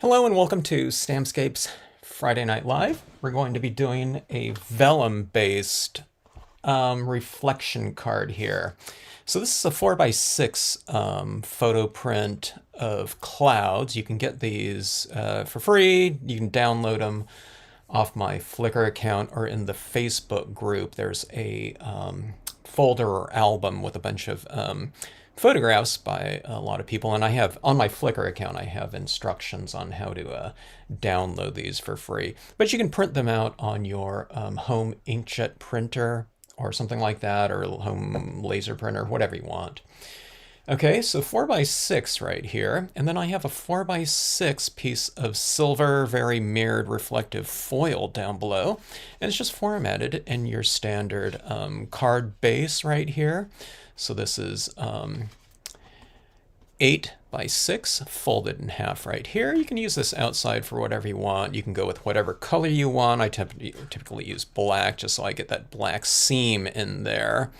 Hello and welcome to Stampscapes Friday Night Live. We're going to be doing a vellum-based reflection card here. So this is a 4x6 photo print of clouds. You can get these for free. You can download them off my Flickr account or in the Facebook group. There's a folder or album with a bunch of photographs by a lot of people, and I have on my Flickr account I have instructions on how to download these for free, but you can print them out on your home inkjet printer or something like that, or home laser printer, whatever you want. Okay, so 4x6 right here, and then I have a 4x6 piece of silver, very mirrored reflective foil down below, and it's just formatted in your standard card base right here. So this is 8x6 folded in half right here. You can use this outside for whatever you want. You can go with whatever color you want. I typically use black just so I get that black seam in there,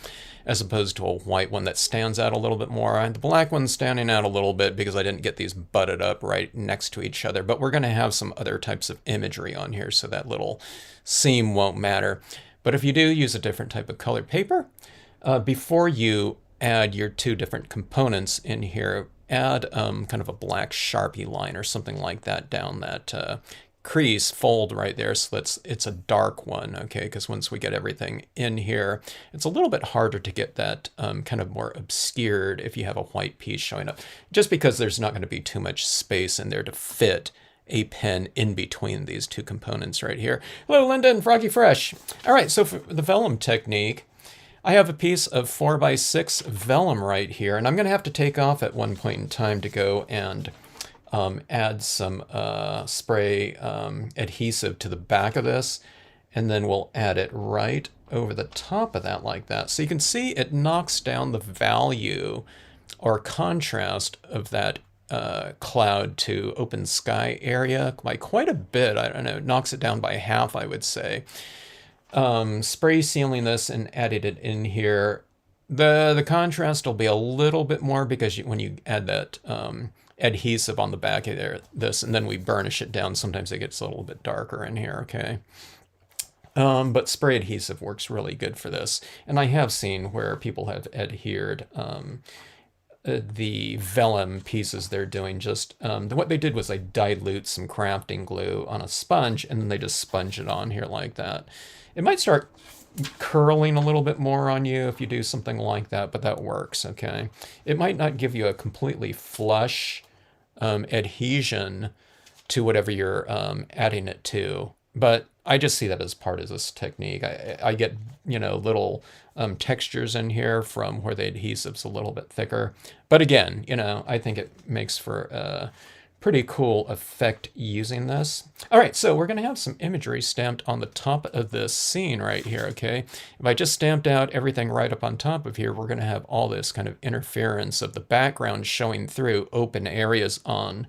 as opposed to a white one that stands out a little bit more. The black one's standing out a little bit because I didn't get these butted up right next to each other, but we're going to have some other types of imagery on here, so that little seam won't matter. But if you do use a different type of colored paper, before you add your two different components in here, add kind of a black Sharpie line or something like that down that crease fold right there, so that it's a dark one, okay? Because once we get everything in here, it's a little bit harder to get that kind of more obscured if you have a white piece showing up, just because there's not going to be too much space in there to fit a pen in between these two components right here. Hello, Linda and Froggy Fresh. All right, so for the vellum technique, I have a piece of 4x6 vellum right here, and I'm going to have to take off at one point in time to go and add some spray adhesive to the back of this, and then we'll add it right over the top of that like that. So you can see it knocks down the value or contrast of that cloud to open sky area by quite a bit. I don't know, it knocks it down by half, I would say. Spray sealing this and added it in here. The contrast will be a little bit more because when you add that adhesive on the back of there, and then we burnish it down, sometimes it gets a little bit darker in here, okay? But spray adhesive works really good for this. And I have seen where people have adhered the vellum pieces they're doing, just what they did was they dilute some crafting glue on a sponge, and then they just sponge it on here like that. It might start curling a little bit more on you if you do something like that, but that works, okay? It might not give you a completely flush adhesion to whatever you're adding it to, but I just see that as part of this technique. I get, you know, little textures in here from where the adhesive's a little bit thicker. But again, you know, I think it makes for a pretty cool effect using this. All right, so we're gonna have some imagery stamped on the top of this scene right here, okay? If I just stamped out everything right up on top of here, we're gonna have all this kind of interference of the background showing through open areas on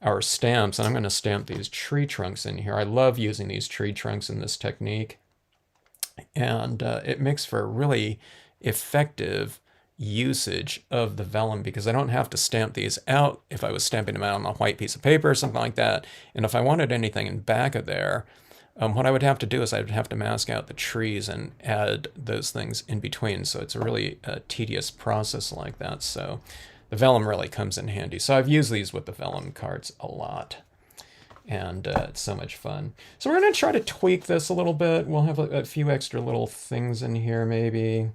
our stamps. And I'm gonna stamp these tree trunks in here. I love using these tree trunks in this technique. And it makes for a really effective usage of the vellum because I don't have to stamp these out if I was stamping them out on a white piece of paper or something like that. And if I wanted anything in back of there, what I would have to do is I would have to mask out the trees and add those things in between. So it's a really tedious process like that. So the vellum really comes in handy. So I've used these with the vellum cards a lot. And it's so much fun. So we're going to try to tweak this a little bit. We'll have a few extra little things in here maybe.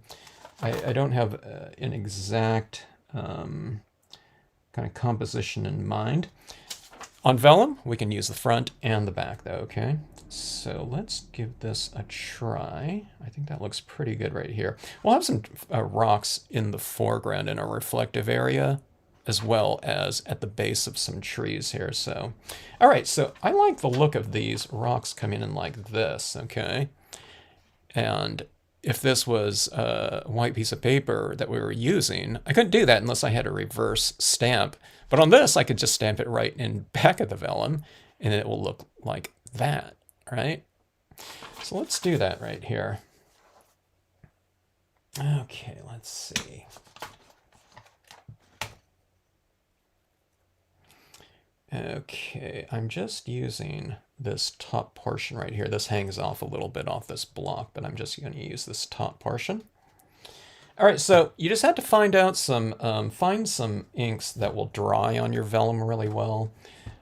I don't have an exact kind of composition in mind. On vellum, we can use the front and the back though, okay? So let's give this a try. I think that looks pretty good right here. We'll have some rocks in the foreground in a reflective area, as well as at the base of some trees here. So, all right, so I like the look of these rocks coming in like this, okay? And if this was a white piece of paper that we were using, I couldn't do that unless I had a reverse stamp. But on this, I could just stamp it right in back of the vellum, and it will look like that, right? So let's do that right here. Okay, let's see. Okay, I'm just using this top portion right here. This hangs off a little bit off this block, but I'm just going to use this top portion. All right, so you just have to find out find some inks that will dry on your vellum really well.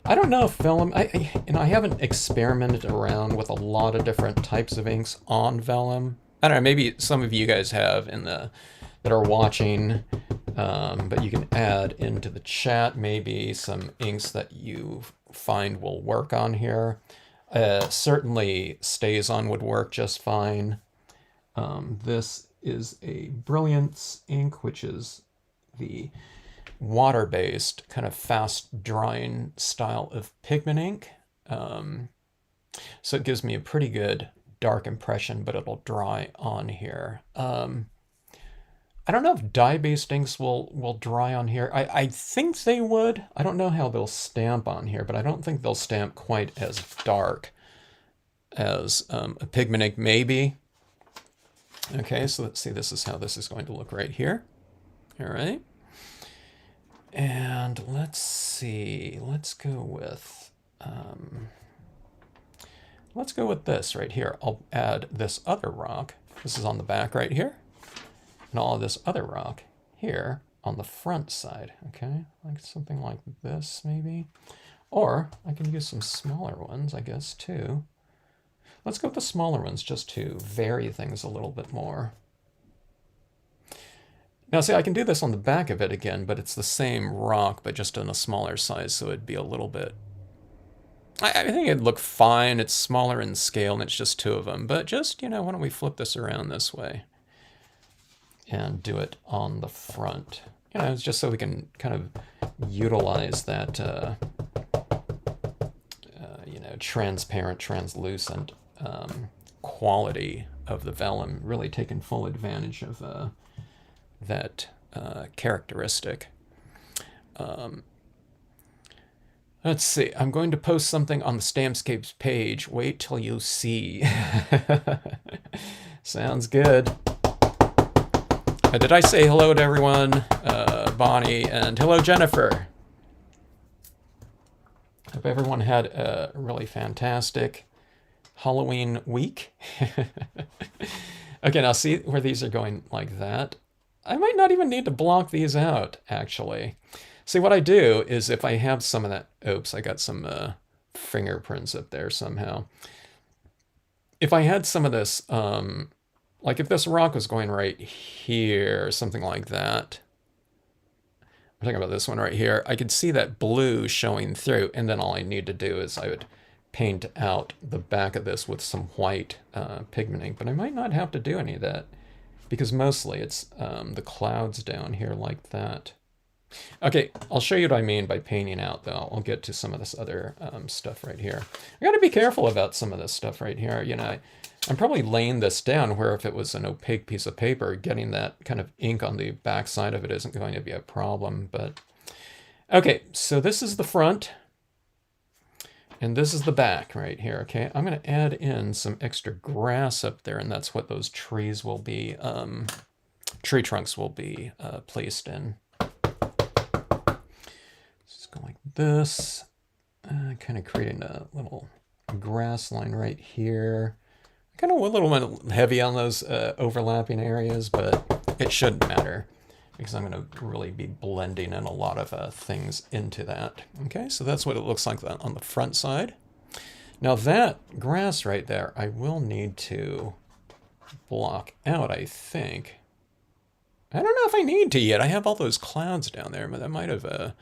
I don't know if vellum, I haven't experimented around with a lot of different types of inks on vellum. I don't know, maybe some of you guys have that are watching, but you can add into the chat maybe some inks that you find will work on here. Certainly StazOn would work just fine. This is a Brilliance ink, which is the water-based, kind of fast-drying style of pigment ink. So it gives me a pretty good dark impression, but it'll dry on here. I don't know if dye-based inks will dry on here. I think they would. I don't know how they'll stamp on here, but I don't think they'll stamp quite as dark as a pigment ink maybe. Okay, so let's see, this is how this is going to look right here. All right. And let's see, let's go with this right here. I'll add this other rock. This is on the back right here. And all of this other rock here on the front side, okay? Like something like this maybe. Or I can use some smaller ones, I guess, too. Let's go with the smaller ones just to vary things a little bit more. Now see, I can do this on the back of it again, but it's the same rock, but just in a smaller size, so it'd be a little bit... I think it'd look fine. It's smaller in scale, and it's just two of them. But just, you know, why don't we flip this around this way and do it on the front? You know, it's just so we can kind of utilize that, you know, transparent, translucent quality of the vellum, really taking full advantage of that characteristic. Let's see, I'm going to post something on the Stampscapes page. Wait till you see. Sounds good. Did I say hello to everyone? Bonnie, and hello, Jennifer. Hope everyone had a really fantastic Halloween week. Okay, now see where these are going like that? I might not even need to block these out, actually. See, what I do is if I have some of that... Oops, I got some fingerprints up there somehow. If I had some of this, like if this rock was going right here, something like that. I'm talking about this one right here. I could see that blue showing through, and then all I need to do is I would paint out the back of this with some white pigment ink, but I might not have to do any of that because mostly it's the clouds down here like that. Okay, I'll show you what I mean by painting out, though. I'll get to some of this other stuff right here. I got to be careful about some of this stuff right here. You know, I'm probably laying this down where if it was an opaque piece of paper, getting that kind of ink on the back side of it isn't going to be a problem. But okay, so this is the front. And this is the back right here, okay? I'm going to add in some extra grass up there, and that's what those trees will be, tree trunks will be placed in. Just go like this, kind of creating a little grass line right here. Kind of a little bit heavy on those overlapping areas, but it shouldn't matter because I'm going to really be blending in a lot of things into that. Okay, so that's what it looks like on the front side. Now that grass right there, I will need to block out, I think. I don't know if I need to yet. I have all those clouds down there, but that might have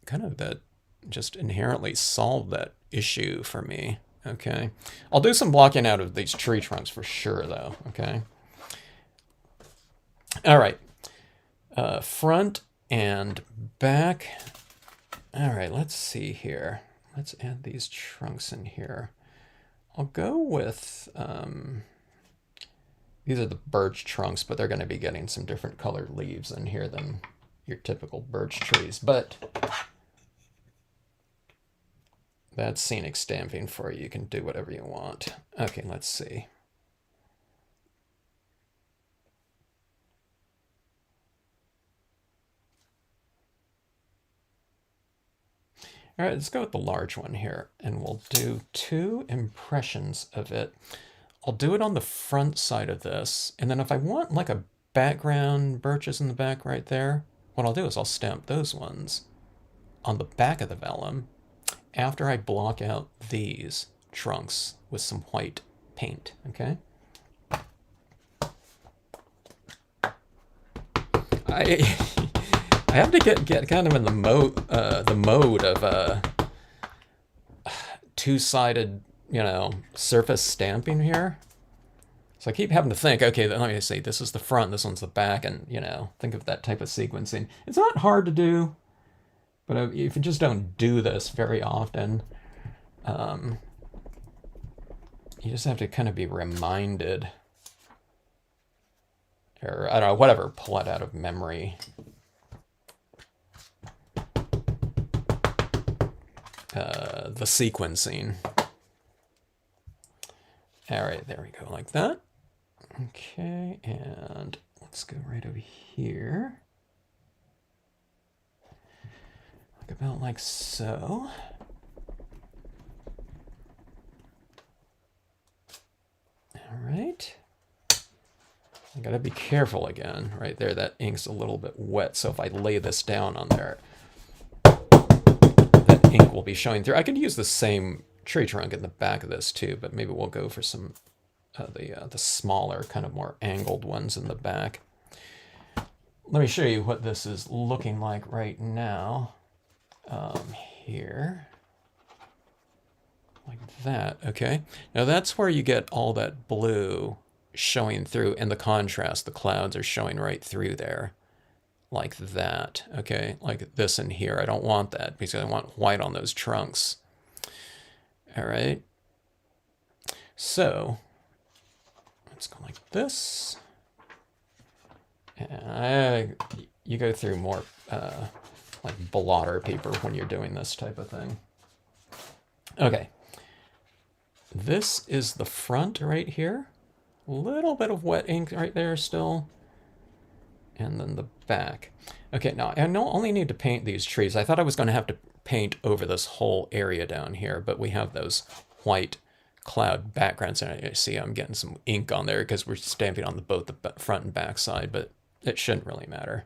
kind of that just inherently solved that issue for me. Okay, I'll do some blocking out of these tree trunks for sure, though. Okay. All right. Front and back. All right, let's see here. Let's add these trunks in here. I'll go with, these are the birch trunks, but they're going to be getting some different colored leaves in here than your typical birch trees. But that's scenic stamping for you. You can do whatever you want. Okay, let's see. All right, let's go with the large one here, and we'll do 2 impressions of it. I'll do it on the front side of this, and then if I want like a background birches in the back right there, what I'll do is I'll stamp those ones on the back of the vellum after I block out these trunks with some white paint, okay? I I have to get kind of in the mode of two-sided, surface stamping here. So I keep having to think, okay, let me say this is the front, this one's the back, and think of that type of sequencing. It's not hard to do, but if you just don't do this very often, you just have to kind of be reminded, or I don't know, whatever, pull it out of memory. The sequencing. All right, there we go, like that. Okay, and let's go right over here. Like about like so. All right. I gotta be careful again, right there. That ink's a little bit wet, so if I lay this down on there, that ink will be showing through. I could use the same tree trunk in the back of this too, but maybe we'll go for some the smaller, kind of more angled ones in the back. Let me show you what this is looking like right now. Here. Like that, okay? Now that's where you get all that blue showing through, and the contrast, the clouds are showing right through there. Like that, okay? Like this in here. I don't want that because I want white on those trunks. All right. So let's go like this. And you go through more like blotter paper when you're doing this type of thing. Okay. This is the front right here. A little bit of wet ink right there still. And then the back. Okay, now I only need to paint these trees. I thought I was going to have to paint over this whole area down here, but we have those white cloud backgrounds. And I see I'm getting some ink on there because we're stamping on both the front and back side, but it shouldn't really matter.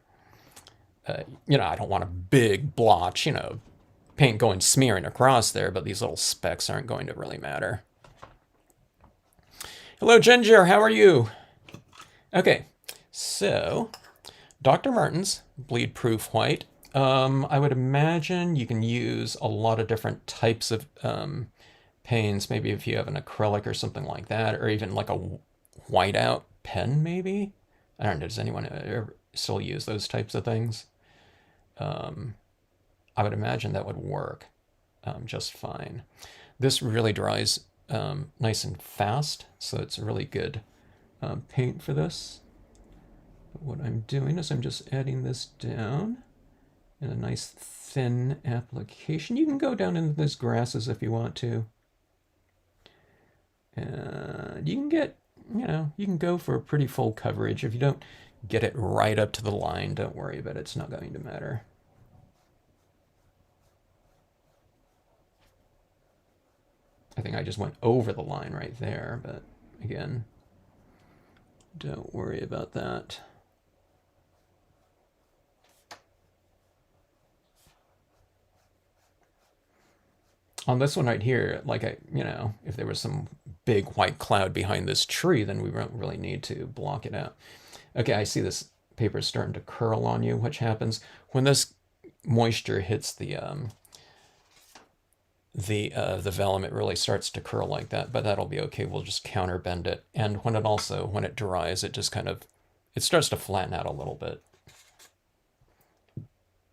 I don't want a big blotch, paint going smearing across there, but these little specks aren't going to really matter. Hello, Ginger, how are you? Okay, so Dr. Martin's bleed proof white. I would imagine you can use a lot of different types of paints. Maybe if you have an acrylic or something like that, or even like a whiteout pen, maybe. I don't know, does anyone ever still use those types of things? I would imagine that would work just fine. This really dries nice and fast, so it's a really good paint for this. But what I'm doing is I'm just adding this down in a nice thin application. You can go down into those grasses if you want to. And you can get, you can go for a pretty full coverage. If you don't get it right up to the line, don't worry about it. It's not going to matter. I think I just went over the line right there, but again, don't worry about that. On this one right here, like if there was some big white cloud behind this tree, then we don't really need to block it out. Okay, I see this paper is starting to curl on you, which happens when this moisture hits the vellum. It really starts to curl like that, but that'll be okay. We'll just counterbend it, and when it dries, it just it starts to flatten out a little bit.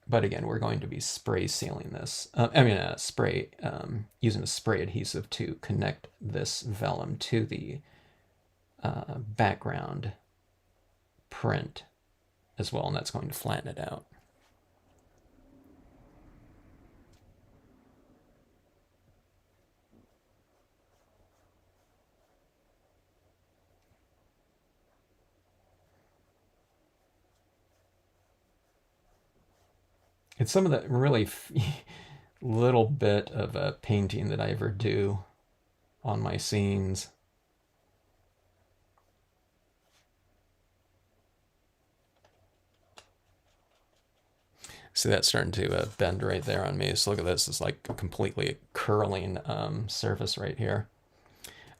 But again, we're going to be spray sealing this. Using a spray adhesive to connect this vellum to the background print as well, and that's going to flatten it out. It's some of the really little bit of a painting that I ever do on my scenes. See, that's starting to bend right there on me. So look at this. It's like a completely curling surface right here.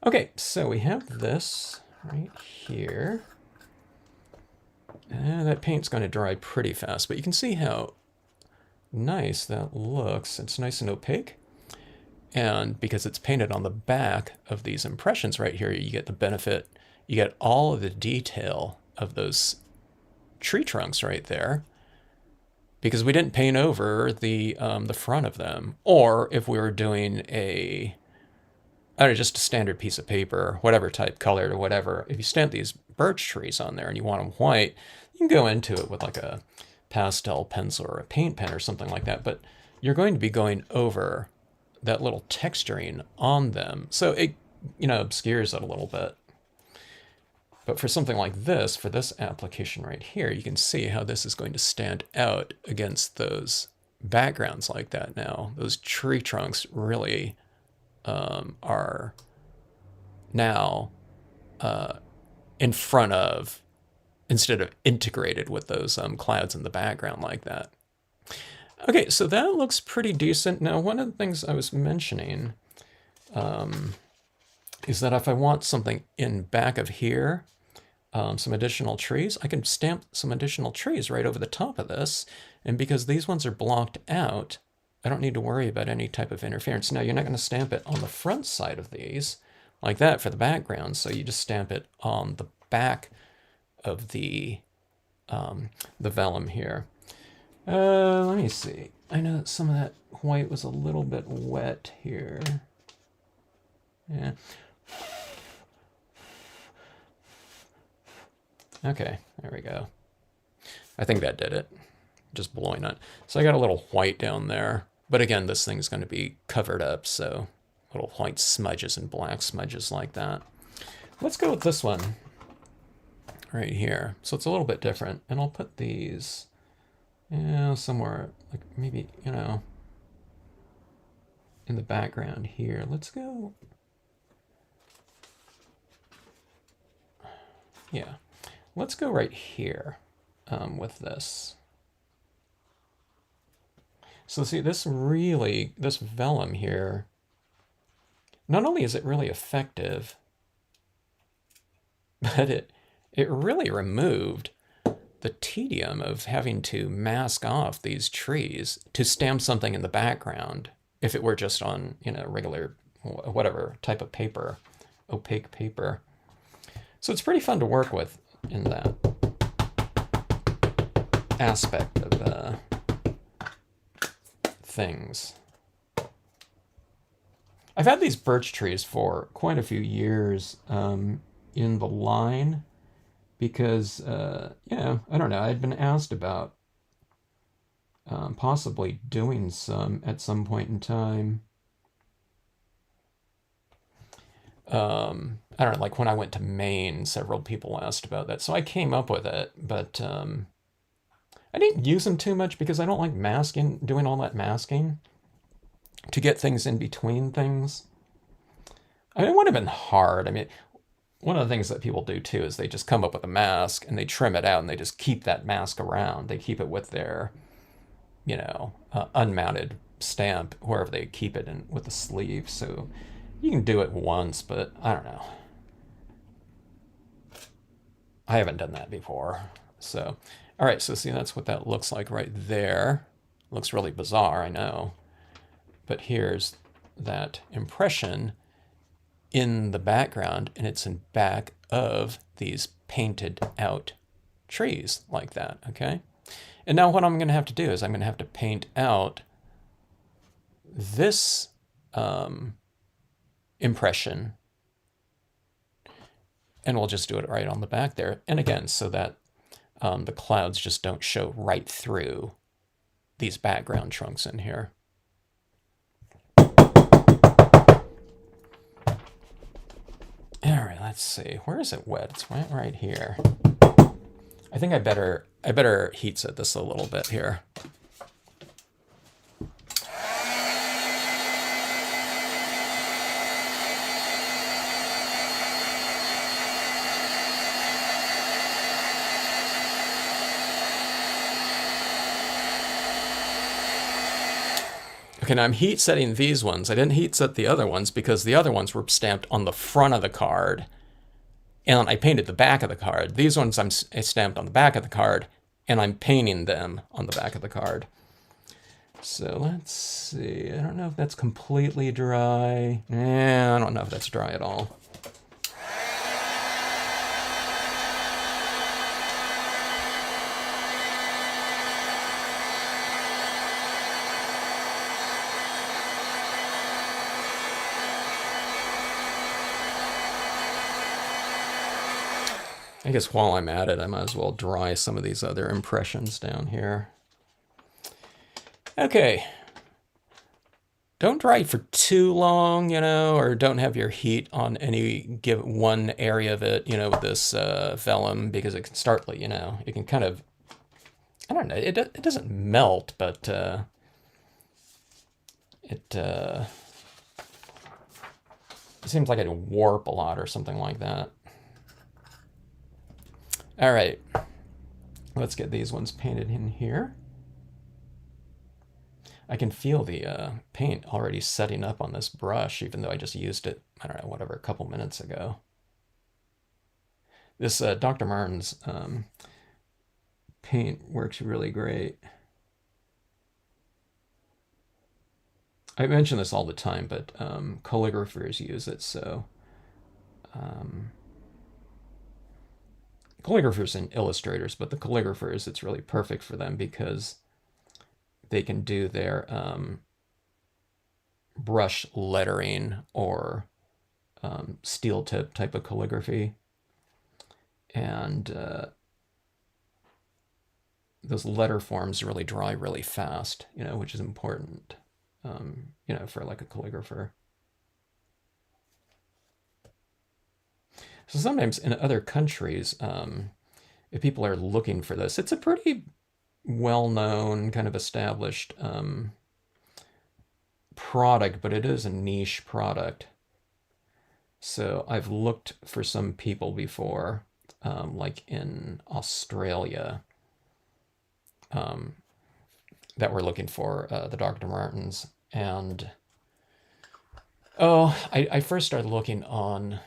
Okay, so we have this right here. That paint's going to dry pretty fast, but you can see how nice that looks. It's nice and opaque. And because it's painted on the back of these impressions right here, you get the benefit. You get all of the detail of those tree trunks right there, because we didn't paint over the front of them. Or if we were doing just a standard piece of paper, whatever type, colored or whatever, if you stamp these birch trees on there and you want them white, you can go into it with like a pastel pencil or a paint pen or something like that. But you're going to be going over that little texturing on them. So it, obscures it a little bit. But for something like this, for this application right here, you can see how this is going to stand out against those backgrounds like that now. Those tree trunks really are now in front of, instead of integrated with those clouds in the background like that. Okay, so that looks pretty decent. Now, one of the things I was mentioning is that if I want something in back of here, some additional trees, I can stamp some additional trees right over the top of this. And because these ones are blocked out, I don't need to worry about any type of interference. Now, you're not going to stamp it on the front side of these like that for the background. So you just stamp it on the back of the vellum here. Let me see. I know that some of that white was a little bit wet here. Yeah. Okay, there we go. I think that did it. Just blowing it. So I got a little white down there. But again, this thing's going to be covered up, so little white smudges and black smudges like that. Let's go with this one right here. So it's a little bit different. And I'll put these somewhere, like maybe, in the background here. Let's go. Yeah. Let's go right here with this. So see, this vellum here, not only is it really effective, but it really removed the tedium of having to mask off these trees to stamp something in the background if it were just on, regular, whatever type of paper, opaque paper. So it's pretty fun to work with in that aspect of things. I've had these birch trees for quite a few years in the line because, I don't know, I'd been asked about possibly doing some at some point in time. I don't know, like when I went to Maine, several people asked about that. So I came up with it, but I didn't use them too much because I don't like masking, doing all that masking to get things in between things. I mean, it would have been hard. I mean, one of the things that people do too is they just come up with a mask and they trim it out and they just keep that mask around. They keep it with their, unmounted stamp wherever they keep it in with the sleeve. So you can do it once, but I don't know. I haven't done that before. So, all right, so see, that's what that looks like right there. Looks really bizarre, I know. But here's that impression in the background, and it's in back of these painted out trees like that, okay? And now what I'm going to have to do is I'm going to have to paint out this impression, and we'll just do it right on the back there. And again, so that the clouds just don't show right through these background trunks in here. All right, let's see. Where is it wet? It's right here. I think I better heat set this a little bit here. Okay, now I'm heat setting these ones. I didn't heat set the other ones because the other ones were stamped on the front of the card. And I painted the back of the card. These ones I stamped on the back of the card, and I'm painting them on the back of the card. So let's see. I don't know if that's completely dry. I don't know if that's dry at all. I guess while I'm at it, I might as well dry some of these other impressions down here. Okay. Don't dry for too long, you know, or don't have your heat on any one area of it, you know, with this vellum, because it can start, you know, it can kind of, I don't know, it doesn't melt, but it seems like it'll warp a lot or something like that. All right, let's get these ones painted in here. I can feel the paint already setting up on this brush, even though I just used it, I don't know, whatever, a couple minutes ago. This Dr. Martin's paint works really great. I mention this all the time, but calligraphers use it, so calligraphers and illustrators, but the calligraphers, it's really perfect for them because they can do their brush lettering or steel tip type of calligraphy. And those letter forms really dry really fast, you know, which is important, you know, for like a calligrapher. So sometimes in other countries, if people are looking for this, it's a pretty well-known, kind of established product, but it is a niche product. So I've looked for some people before, like in Australia, that were looking for the Dr. Martens. And I first started looking on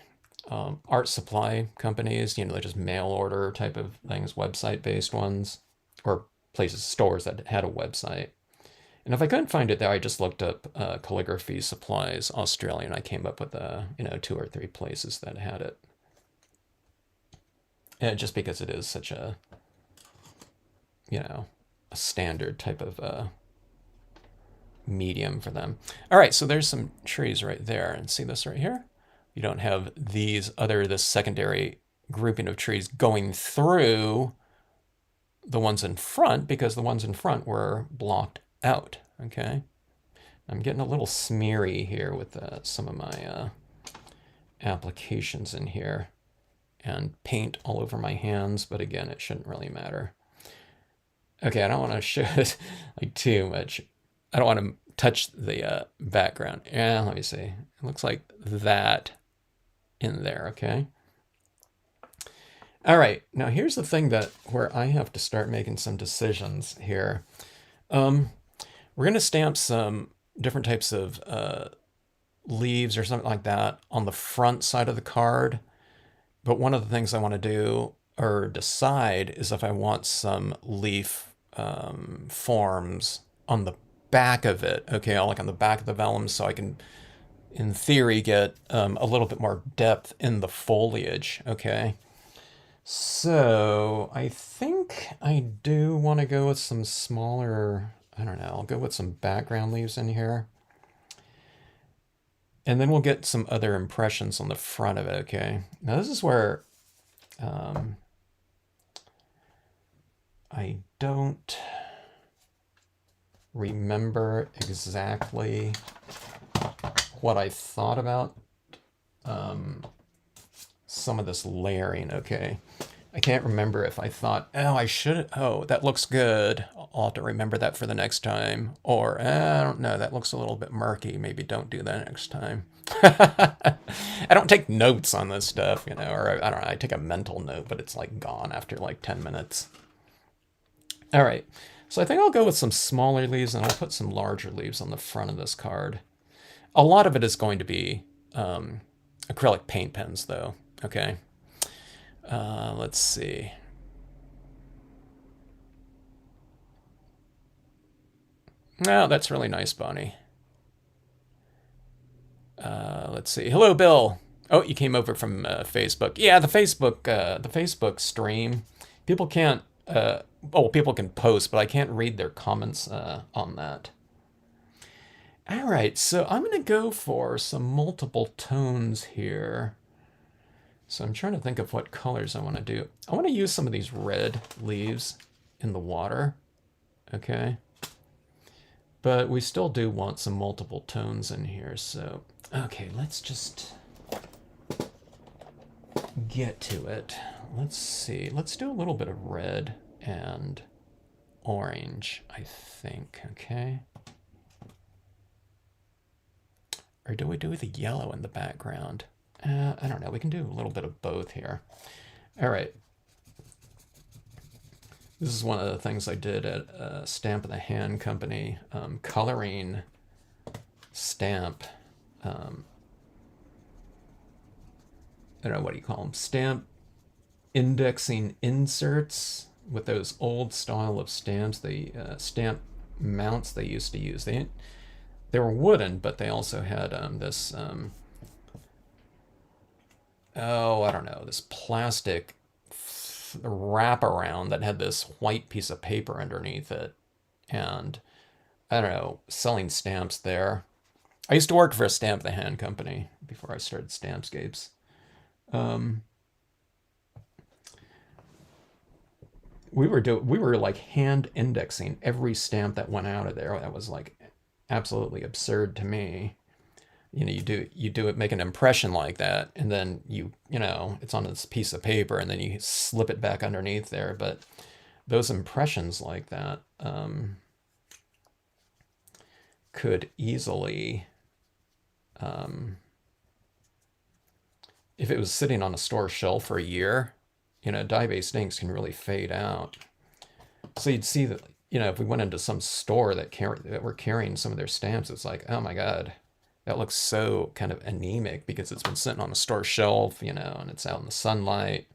art supply companies, you know, they're just mail order type of things, website-based ones, or places, stores that had a website. And if I couldn't find it there, I just looked up calligraphy supplies Australia, and I came up with you know, 2 or 3 places that had it. And just because it is such a, you know, a standard type of medium for them. All right, so there's some trees right there, and see this right here? You don't have this secondary grouping of trees going through the ones in front because the ones in front were blocked out, okay? I'm getting a little smeary here with some of my applications in here and paint all over my hands, but again, it shouldn't really matter. Okay, I don't want to show it like too much. I don't want to touch the background. Yeah, let me see. It looks like that in there, okay? All right, now here's the thing where I have to start making some decisions here. We're going to stamp some different types of leaves or something like that on the front side of the card. But one of the things I want to do or decide is if I want some leaf forms on the back of it, okay, like on the back of the vellum, so I can, in theory, get a little bit more depth in the foliage, okay? So I think I do want to go with some smaller, I don't know, I'll go with some background leaves in here. And then we'll get some other impressions on the front of it, okay? Now this is where I don't remember exactly what I thought about some of this layering, okay? I can't remember if I thought, that looks good. I'll have to remember that for the next time. Or, I don't know, that looks a little bit murky. Maybe don't do that next time. I don't take notes on this stuff, you know, or I don't know, I take a mental note, but it's like gone after like 10 minutes. All right, So I think I'll go with some smaller leaves, and I'll put some larger leaves on the front of this card. A lot of it is going to be acrylic paint pens, though. Okay. Let's see. No, that's really nice, Bonnie. Let's see. Hello, Bill. Oh, you came over from Facebook. Yeah, the Facebook stream. People can't. People can post, but I can't read their comments on that. All right, so I'm going to go for some multiple tones here. So I'm trying to think of what colors I want to do. I want to use some of these red leaves in the water. Okay. But we still do want some multiple tones in here. So, okay, let's just get to it. Let's see. Let's do a little bit of red and orange, I think. Okay. Or do we do the yellow in the background? I don't know. We can do a little bit of both here. All right. This is one of the things I did at Stamp in the Hand Company, coloring stamp. I don't know, what do you call them? Stamp indexing inserts with those old style of stamps. The stamp mounts they used to use. They were wooden, but they also had this, I don't know, this plastic wraparound that had this white piece of paper underneath it. And I don't know, selling stamps there. I used to work for a Stamp in the Hand company before I started Stampscapes. We were like hand indexing every stamp that went out of there. That was like absolutely absurd to me. You know, you do it, make an impression like that, and then you know, it's on this piece of paper, and then you slip it back underneath there. But those impressions like that could easily, if it was sitting on a store shelf for a year, you know, dye-based inks can really fade out. So you'd see that, you know, if we went into some store that were carrying some of their stamps, it's like, oh my God, that looks so kind of anemic because it's been sitting on a store shelf, you know, and it's out in the sunlight.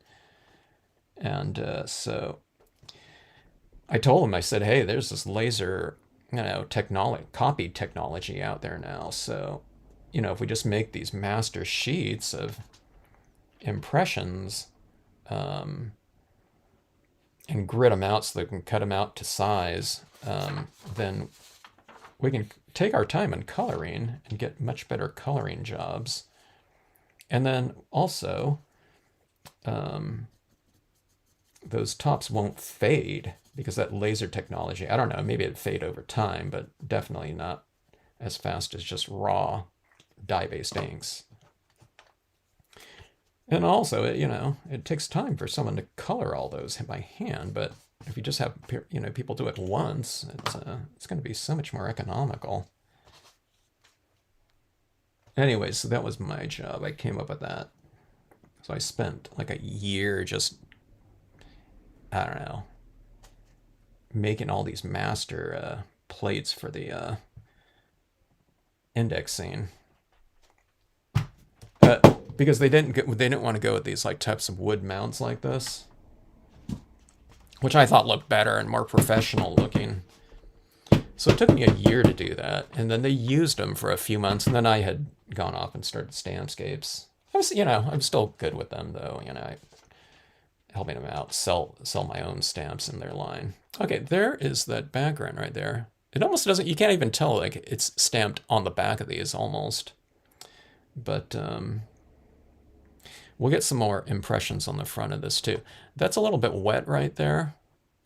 And so I told him, I said, hey, there's this laser, you know, copy technology out there now. So, you know, if we just make these master sheets of impressions and grid them out so they can cut them out to size, then we can take our time in coloring and get much better coloring jobs. And then also, those tops won't fade because that laser technology, I don't know, maybe it'd fade over time, but definitely not as fast as just raw dye-based inks. And also, you know, it takes time for someone to color all those by hand, but if you just have, you know, people do it once, it's going to be so much more economical. Anyway, so that was my job. I came up with that. So I spent like a year just, I don't know, making all these master plates for the indexing. Because they didn't want to go with these like types of wood mounts like this, which I thought looked better and more professional looking. So it took me a year to do that, and then they used them for a few months, and then I had gone off and started Stampscapes. I'm still good with them though, you know, helping them out, sell my own stamps in their line. Okay, there is that background right there. It almost doesn't, you can't even tell, like it's stamped on the back of these almost. But we'll get some more impressions on the front of this too. That's a little bit wet right there,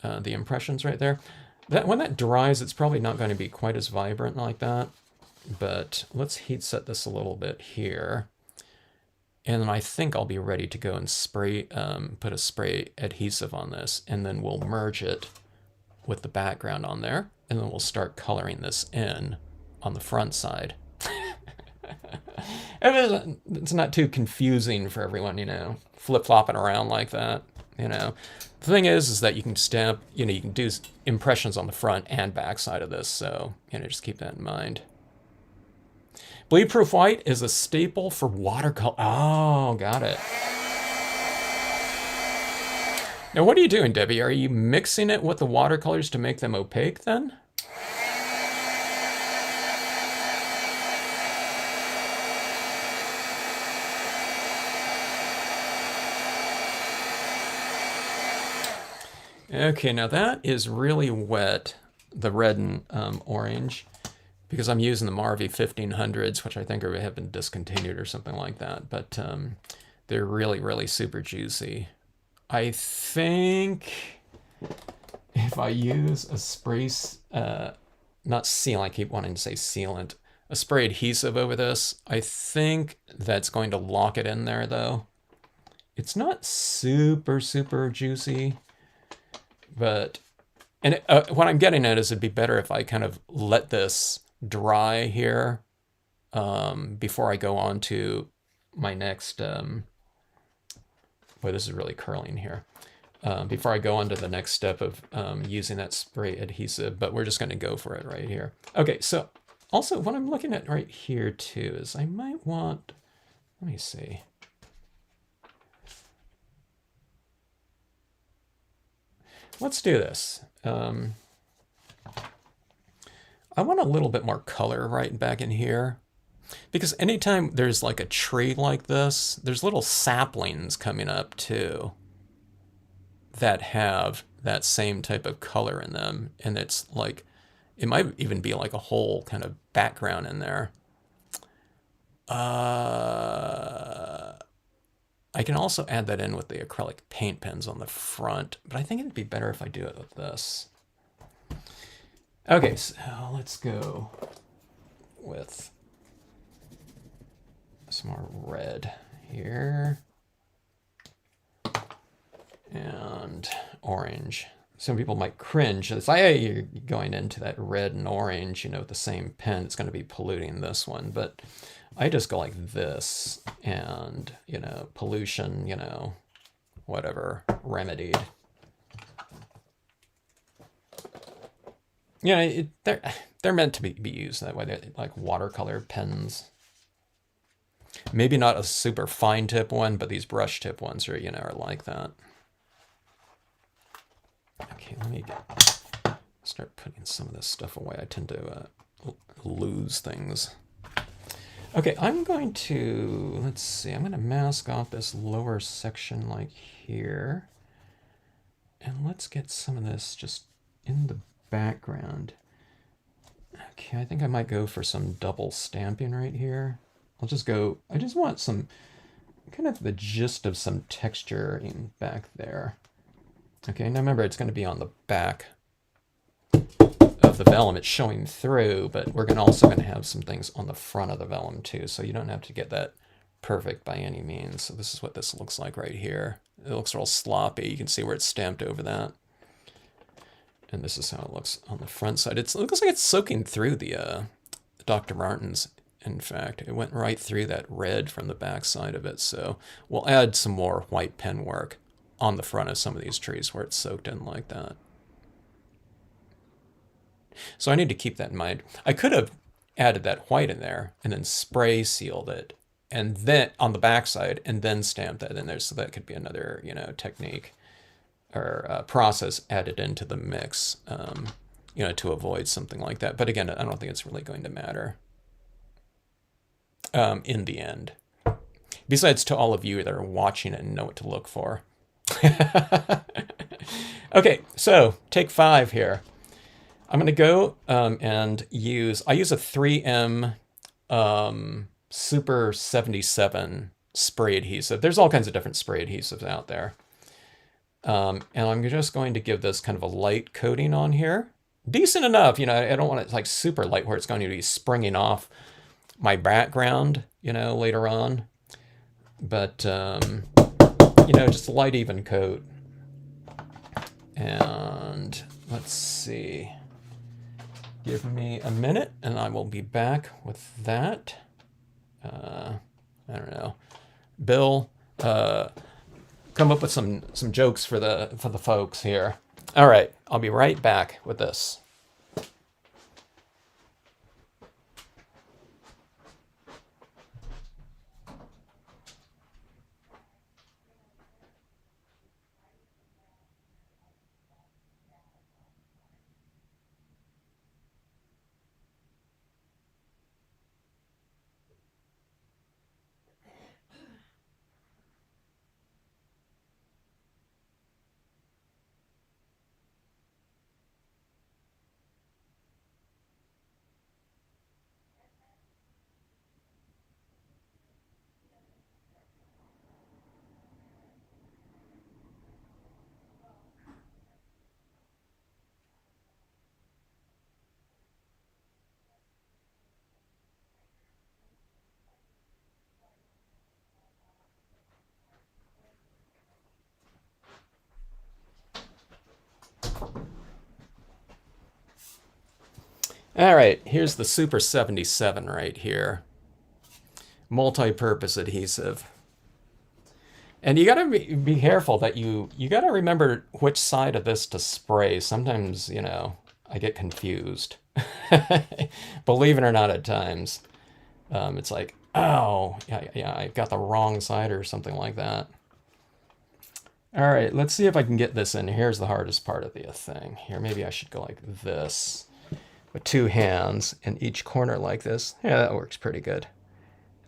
the impressions right there. When that dries, it's probably not going to be quite as vibrant like that. But let's heat set this a little bit here. And then I think I'll be ready to go and spray, put a spray adhesive on this, and then we'll merge it with the background on there, and then we'll start coloring this in on the front side. It's not too confusing for everyone, you know, flip-flopping around like that. you know. The thing is that you can stamp, you know, you can do impressions on the front and back side of this, so, you know, just keep that in mind. Bleed-proof white is a staple for watercolor. Oh, got it. Now, what are you doing, Debbie? Are you mixing it with the watercolors to make them opaque, then? Okay, now that is really wet, the red and orange, because I'm using the Marvy 1500s, which I think have been discontinued or something like that. But they're really, really super juicy. I think if I use a spray, not sealant, I keep wanting to say sealant, a spray adhesive over this, I think that's going to lock it in there, though. It's not super, super juicy. But, and what I'm getting at is it'd be better if I kind of let this dry here before I go on to my next, boy, this is really curling here. Before I go on to the next step of using that spray adhesive, but we're just going to go for it right here. Okay, so also what I'm looking at right here too is I might want, let me see. Let's do this. I want a little bit more color right back in here, because anytime there's like a tree like this, there's little saplings coming up too that have that same type of color in them. And it's like, it might even be like a whole kind of background in there. I can also add that in with the acrylic paint pens on the front, but I think it'd be better if I do it with this. Okay, so let's go with some more red here and orange. Some people might cringe. It's like, hey, you're going into that red and orange, you know, with the same pen. It's going to be polluting this one, but I just go like this and, you know, pollution, you know, whatever, remedied. You know, they're meant to be used that way. They're like watercolor pens. Maybe not a super fine tip one, but these brush tip ones are, you know, are like that. Okay, let me start putting some of this stuff away. I tend to lose things. Okay, I'm going to, let's see, I'm going to mask off this lower section like here. And let's get some of this just in the background. Okay, I think I might go for some double stamping right here. I'll just go, I just want some, kind of the gist of some texture in back there. Okay, now remember it's going to be on the back of the vellum. It's showing through, but we're also going to have some things on the front of the vellum too, so you don't have to get that perfect by any means. So this is what this looks like right here. It looks real sloppy. You can see where it's stamped over that. And this is how it looks on the front side. It looks like it's soaking through the Dr. Martens. In fact, it went right through that red from the back side of it. So we'll add some more white pen work on the front of some of these trees where it's soaked in like that. So I need to keep that in mind. I could have added that white in there and then spray sealed it, and then on the back side, and then stamped that in there. So that could be another, you know, technique or process added into the mix, you know, to avoid something like that. But again, I don't think it's really going to matter in the end. Besides, to all of you that are watching it and know what to look for. Okay, so take 5 here. I'm going to go and I use a 3M Super 77 spray adhesive. There's all kinds of different spray adhesives out there. And I'm just going to give this kind of a light coating on here. Decent enough, you know, I don't want it like super light where it's going to be springing off my background, you know, later on. But, you know, just a light even coat. And let's see. Give me a minute and I will be back with that. I don't know. Bill, come up with some jokes for the folks here. All right, I'll be right back with this. All right, here's the Super 77 right here. Multi-purpose adhesive. And you gotta be careful that you gotta remember which side of this to spray. Sometimes, you know, I get confused. Believe it or not, at times. It's like, oh, yeah, I got the wrong side or something like that. All right, let's see if I can get this in. Here's the hardest part of the thing. Here, maybe I should go like this with two hands in each corner like this. Yeah, that works pretty good.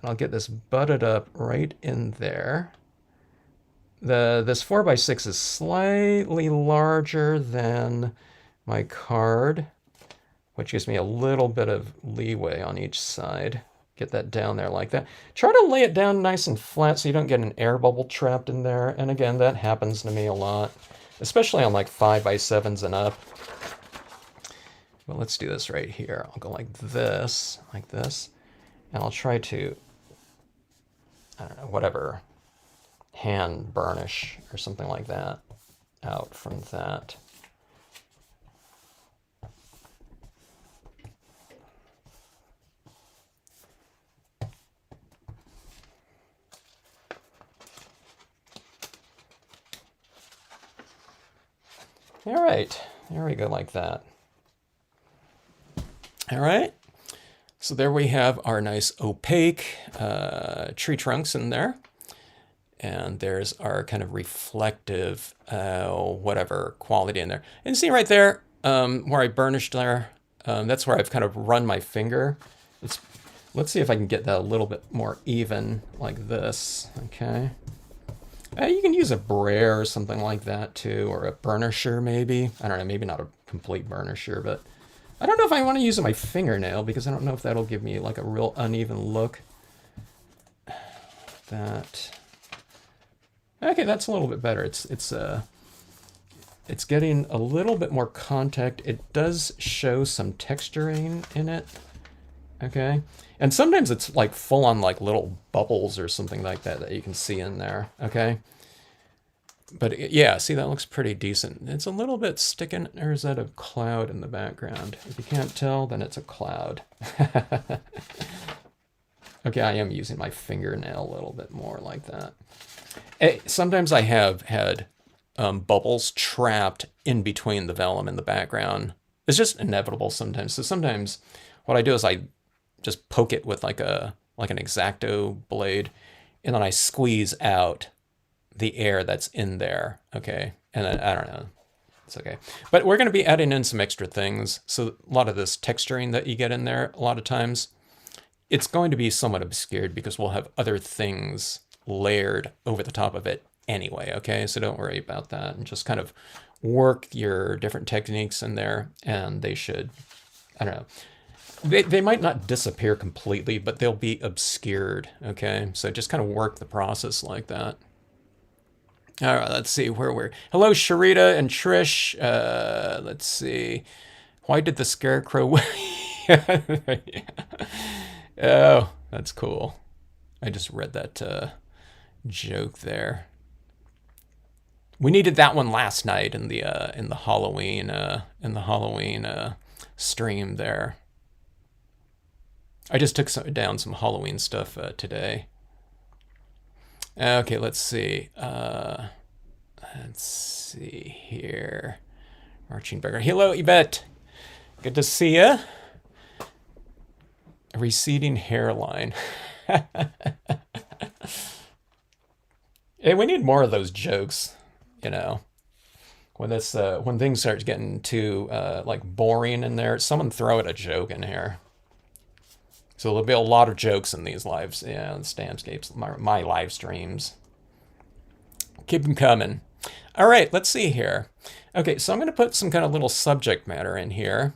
And I'll get this butted up right in there. This 4x6 is slightly larger than my card, which gives me a little bit of leeway on each side. Get that down there like that. Try to lay it down nice and flat so you don't get an air bubble trapped in there. And again, that happens to me a lot, especially on like 5x7s and up. Well, let's do this right here. I'll go like this, and I'll try to, I don't know, whatever, hand burnish or something like that out from that. All right, there we go like that. All right, so there we have our nice opaque tree trunks in there. And there's our kind of reflective, whatever quality in there. And see right there, where I burnished there, that's where I've kind of run my finger. Let's see if I can get that a little bit more even like this, okay? You can use a brayer or something like that too, or a burnisher maybe. I don't know, maybe not a complete burnisher, but I don't know if I want to use my fingernail because I don't know if that'll give me like a real uneven look. That. Okay, that's a little bit better. It's getting a little bit more contact. It does show some texturing in it. Okay, and sometimes it's like full on like little bubbles or something like that that you can see in there. Okay, but yeah, see, that looks pretty decent. It's a little bit sticking, or is that a cloud in the background? If you can't tell, then it's a cloud. Okay, I am using my fingernail a little bit more like that. Sometimes I have had bubbles trapped in between the vellum and the background. It's just inevitable sometimes. So sometimes what I do is I just poke it with like an X-Acto blade, and then I squeeze out the air that's in there. Okay, and then, I don't know. It's okay. But we're going to be adding in some extra things. So a lot of this texturing that you get in there, a lot of times, it's going to be somewhat obscured because we'll have other things layered over the top of it anyway, okay? So don't worry about that, and just kind of work your different techniques in there, and they should, I don't know, they might not disappear completely, but they'll be obscured, okay? So just kind of work the process like that. All right, let's see where we're. Hello, Sharita and Trish. Let's see. Why did the scarecrow... Oh, that's cool. I just read that joke there. We needed that one last night in the Halloween stream there. I just took down some Halloween stuff today. Okay, let's see. Let's see here. Marching beggar. Hello, Yvette. Good to see you. A receding hairline. Hey, we need more of those jokes, you know. When things start getting too like boring in there, someone throw it a joke in here. So there'll be a lot of jokes in these lives, yeah, Stampscapes, my live streams. Keep them coming. All right, let's see here. Okay, so I'm going to put some kind of little subject matter in here.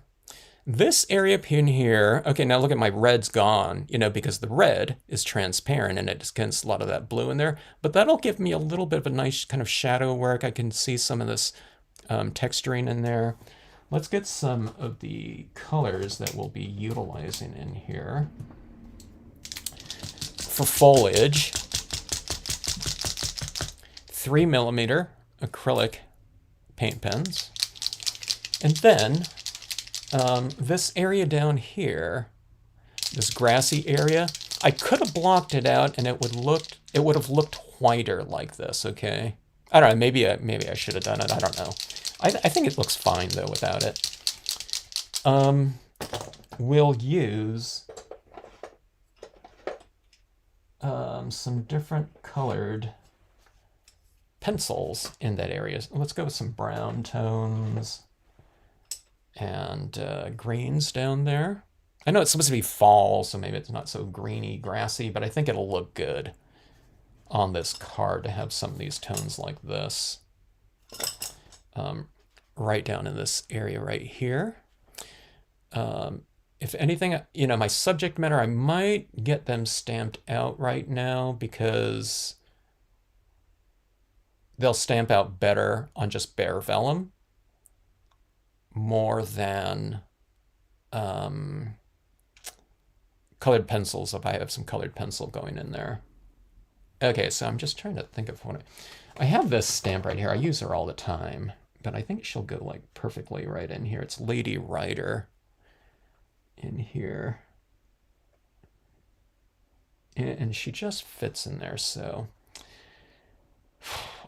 This area up in here, okay, now look at my red's gone, you know, because the red is transparent and it gets a lot of that blue in there, but that'll give me a little bit of a nice kind of shadow work. I can see some of this texturing in there. Let's get some of the colors that we'll be utilizing in here. For foliage, 3mm acrylic paint pens. And then this area down here, this grassy area, I could have blocked it out and it would have looked whiter like this, okay? I don't know, maybe I should have done it, I don't know. I think it looks fine though without it. We'll use some different colored pencils in that area. Let's go with some brown tones and greens down there. I know it's supposed to be fall, so maybe it's not so greeny, grassy, but I think it'll look good on this card to have some of these tones like this. Right down in this area right here. If anything, you know, my subject matter, I might get them stamped out right now because they'll stamp out better on just bare vellum more than colored pencils if I have some colored pencil going in there. Okay, so I'm just trying to think of what I have this stamp right here. I use her all the time, but I think she'll go like perfectly right in here. It's Lady Rider in here. And she just fits in there, so.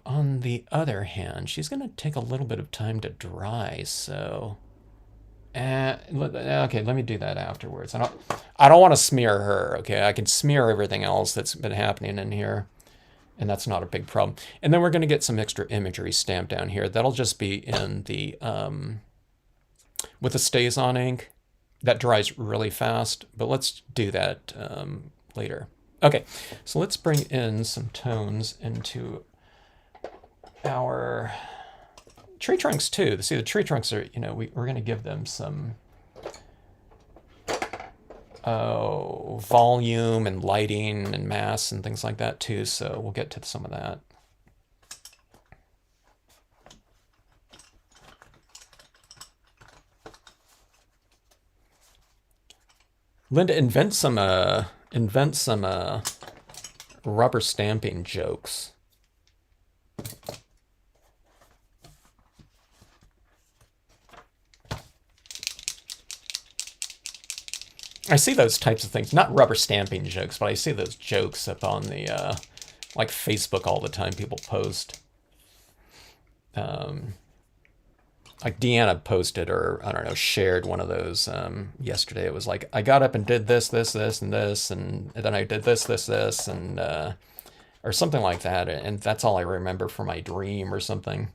On the other hand, she's going to take a little bit of time to dry, so. Okay, let me do that afterwards. I don't want to smear her, okay? I can smear everything else that's been happening in here, and that's not a big problem. And then we're going to get some extra imagery stamped down here. That'll just be in the, with the StazOn ink. That dries really fast, but let's do that later. Okay, so let's bring in some tones into our tree trunks too. See, the tree trunks are, you know, we're going to give them some volume and lighting and mass and things like that too, so we'll get to some of that. Linda, invent some rubber stamping jokes. I see those types of things, not rubber stamping jokes, but I see those jokes up on the like Facebook all the time. People post. Like Deanna posted, or I don't know, shared one of those yesterday. It was like, I got up and did this, this, this, and this, and then I did this, this, this, and or something like that. And that's all I remember from my dream or something.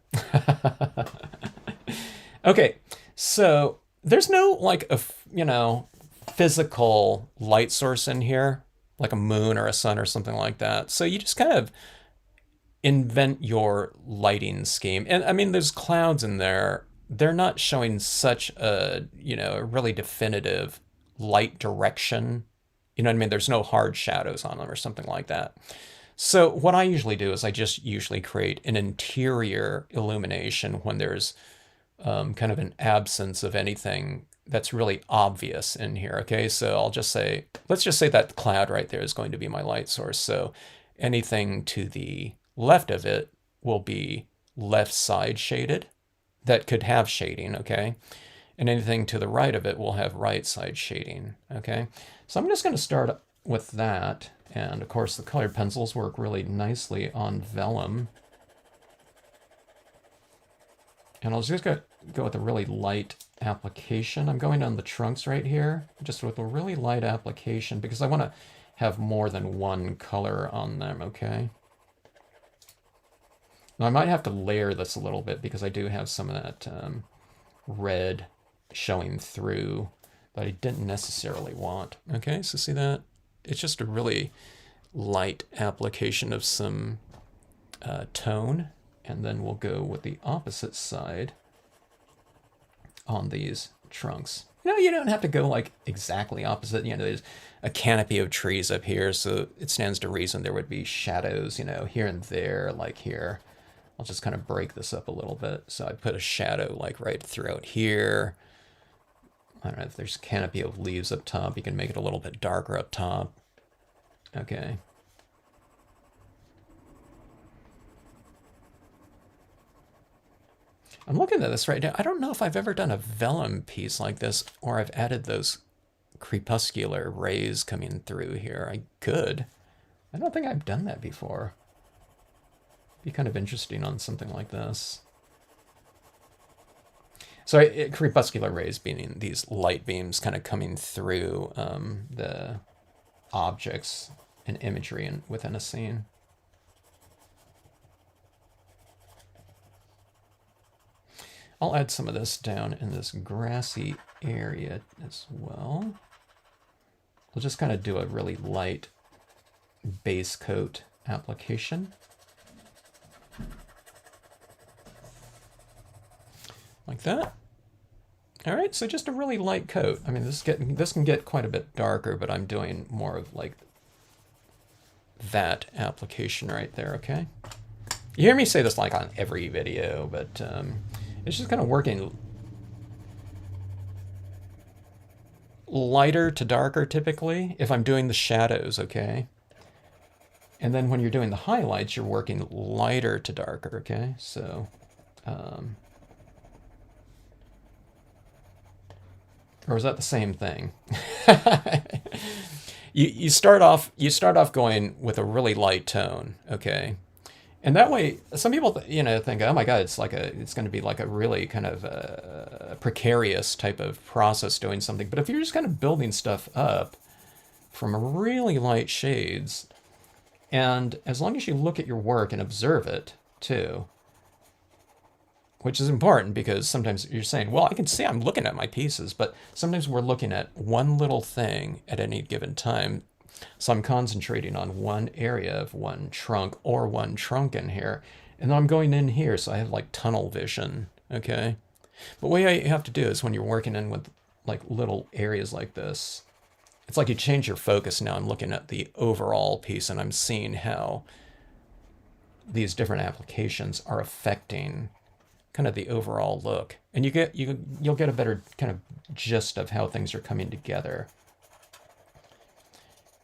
Okay, so there's no like you know, physical light source in here, like a moon or a sun or something like that. So you just kind of invent your lighting scheme. And I mean, there's clouds in there. They're not showing such a, you know, a really definitive light direction. You know what I mean? There's no hard shadows on them or something like that. So what I usually do is I just usually create an interior illumination when there's kind of an absence of anything that's really obvious in here. Okay, so I'll just say, let's just say that cloud right there is going to be my light source. So anything to the left of it will be left side shaded. That could have shading, okay? And anything to the right of it will have right side shading, okay? So I'm just going to start with that, And of course the colored pencils work really nicely on vellum. And I'll just go with a really light application. I'm going on the trunks right here, just with a really light application because I want to have more than one color on them, okay? Now I might have to layer this a little bit because I do have some of that red showing through that I didn't necessarily want. Okay, so see that? It's just a really light application of some tone, and then we'll go with the opposite side on these trunks. You don't have to go like exactly opposite. There's a canopy of trees up here, so it stands to reason there would be shadows, here and there, like here. I'll just kind of break this up a little bit. So I put a shadow like right throughout here. I don't know if there's a canopy of leaves up top. You can make it a little bit darker up top. Okay. I'm looking at this right now. I don't know if I've ever done a vellum piece like this, or I've added those crepuscular rays coming through here. I could. I don't think I've done that before. Be kind of interesting on something like this. So crepuscular rays being these light beams kind of coming through the objects and imagery within a scene. I'll add some of this down in this grassy area as well. We'll just kind of do a really light base coat application. Like that. All right, so just a really light coat. I mean, this can get quite a bit darker, but I'm doing more of like that application right there, okay? You hear me say this like on every video, but it's just kind of working lighter to darker typically if I'm doing the shadows, okay? And then when you're doing the highlights, you're working lighter to darker, okay? So, or is that the same thing? you start off going with a really light tone, okay? And that way, some people think, oh my God, it's going to be like a really kind of a precarious type of process doing something. But if you're just kind of building stuff up from really light shades, and as long as you look at your work and observe it too, which is important because sometimes you're saying, well, I can see I'm looking at my pieces, but sometimes we're looking at one little thing at any given time. So I'm concentrating on one area of one trunk or one trunk in here, and then I'm going in here, so I have like tunnel vision, okay? But what you have to do is when you're working in with like little areas like this, it's like you change your focus. Now I'm looking at the overall piece, and I'm seeing how these different applications are affecting kind of the overall look, and you'll get a better kind of gist of how things are coming together,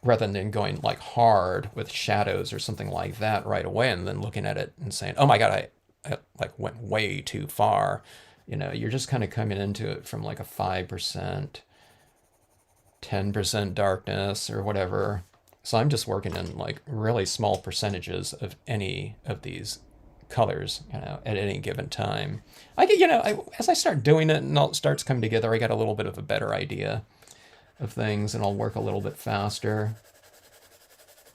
rather than going like hard with shadows or something like that right away, and then looking at it and saying, "Oh my God, I like went way too far." You're just kind of coming into it from like a 5%, 10% darkness or whatever. So I'm just working in like really small percentages of any of these colors, at any given time. I get, as I start doing it and it starts coming together, I get a little bit of a better idea of things, and I'll work a little bit faster.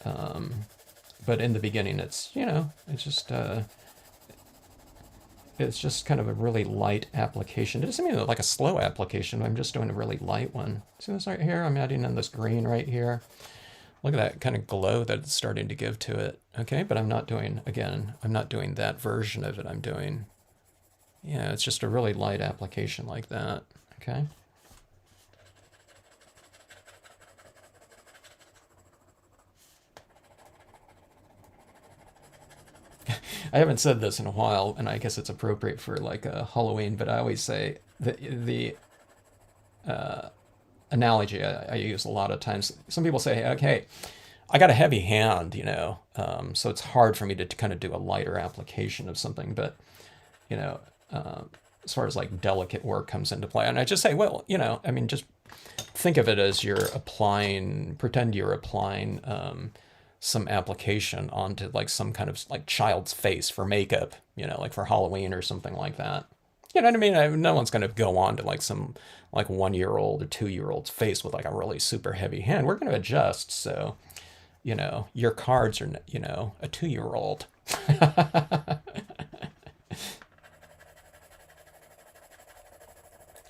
But in the beginning, it's just kind of a really light application. It doesn't mean like a slow application. I'm just doing a really light one. See this right here? I'm adding in this green right here. Look at that kind of glow that it's starting to give to it. Okay, but I'm not doing that version of it. I'm doing, it's just a really light application like that. Okay. I haven't said this in a while, and I guess it's appropriate for like a Halloween, but I always say the analogy I use a lot of times. Some people say, okay, I got a heavy hand, so it's hard for me to kind of do a lighter application of something, but, as far as like delicate work comes into play. And I just say, well, just think of it as pretend you're applying some application onto like some kind of like child's face for makeup, like for Halloween or something like that. You know what I mean? No one's going to go on to like some like 1-year-old or 2-year-old's face with like a really super heavy hand. We're going to adjust. So, your cards are, a 2-year-old.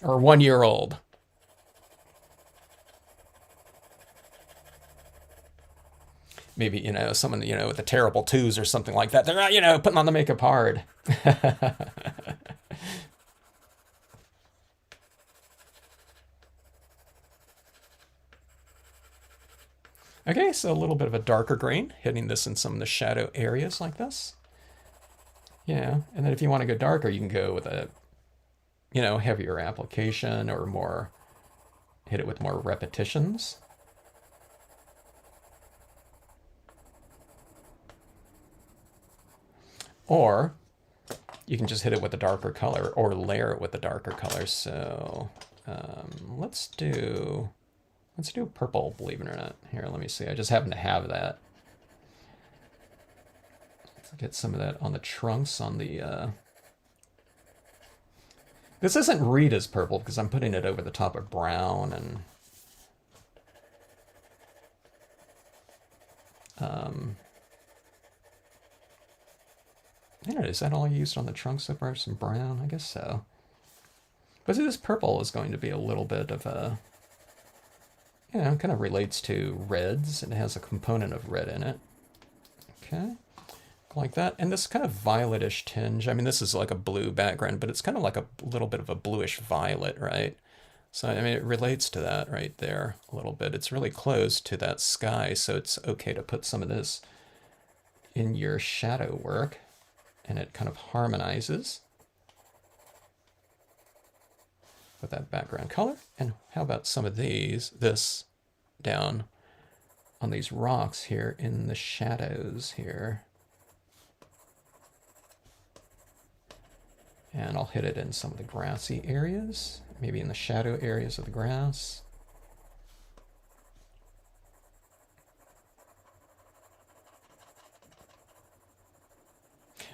Or 1-year-old. Maybe, someone, with the terrible twos or something like that. They're not, putting on the makeup hard. Okay, so a little bit of a darker green, hitting this in some of the shadow areas like this. Yeah, and then if you want to go darker, you can go with a, heavier application or more, hit it with more repetitions. Or you can just hit it with a darker color or layer it with a darker color. So let's do purple, believe it or not. Here, let me see. I just happen to have that. Let's get some of that on the trunks on the... This isn't Rita's purple because I'm putting it over the top of brown and... I don't know, is that all I used on the trunk so far? Some brown? I guess so. But see, this purple is going to be a little bit of a... kind of relates to reds. It has a component of red in it. Okay, like that. And this kind of violetish tinge. I mean, this is like a blue background, but it's kind of like a little bit of a bluish violet, right? So, I mean, it relates to that right there a little bit. It's really close to that sky, so it's okay to put some of this in your shadow work, and it kind of harmonizes with that background color. And how about some of this down on these rocks here in the shadows here. And I'll hit it in some of the grassy areas, maybe in the shadow areas of the grass.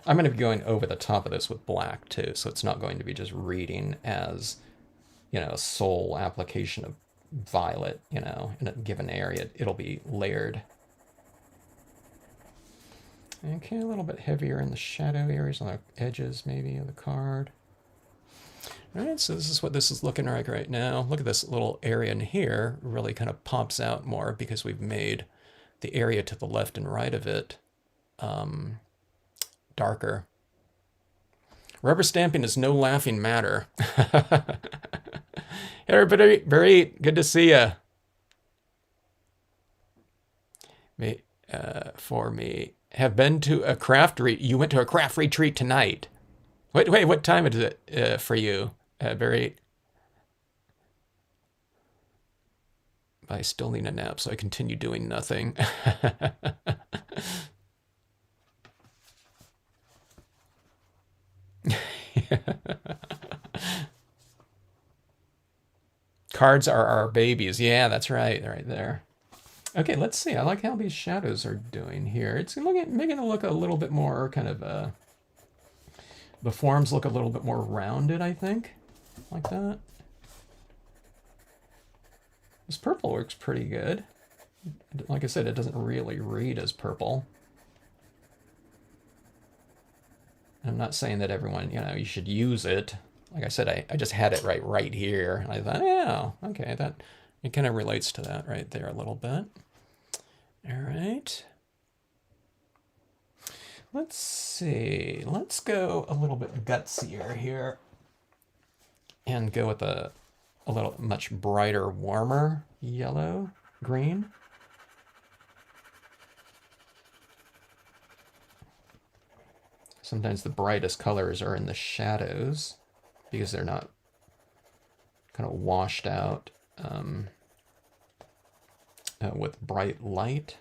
I'm going to be going over the top of this with black too, so it's not going to be just reading as, a sole application of violet, in a given area. It'll be layered. Okay, a little bit heavier in the shadow areas on the edges maybe of the card. All right, so this is what this is looking like right now. Look at this little area in here, really kind of pops out more because we've made the area to the left and right of it darker. Rubber stamping is no laughing matter. Hey everybody, Barit, good to see you. For me, have been to a craft retreat. You went to a craft retreat tonight. Wait, what time is it for you, Barit? I still need a nap, so I continue doing nothing. Cards are our babies. Yeah, that's right. Right there. Okay, let's see. I like how these shadows are doing here. It's making it look a little bit more kind of... the forms look a little bit more rounded, I think. Like that. This purple works pretty good. Like I said, it doesn't really read as purple. I'm not saying that everyone, you should use it. Like I said, I just had it right here. And I thought, yeah, okay, that it kind of relates to that right there a little bit. All right. Let's see. Let's go a little bit gutsier here and go with a little much brighter, warmer yellow, green. Sometimes the brightest colors are in the shadows because they're not kind of washed out with bright light.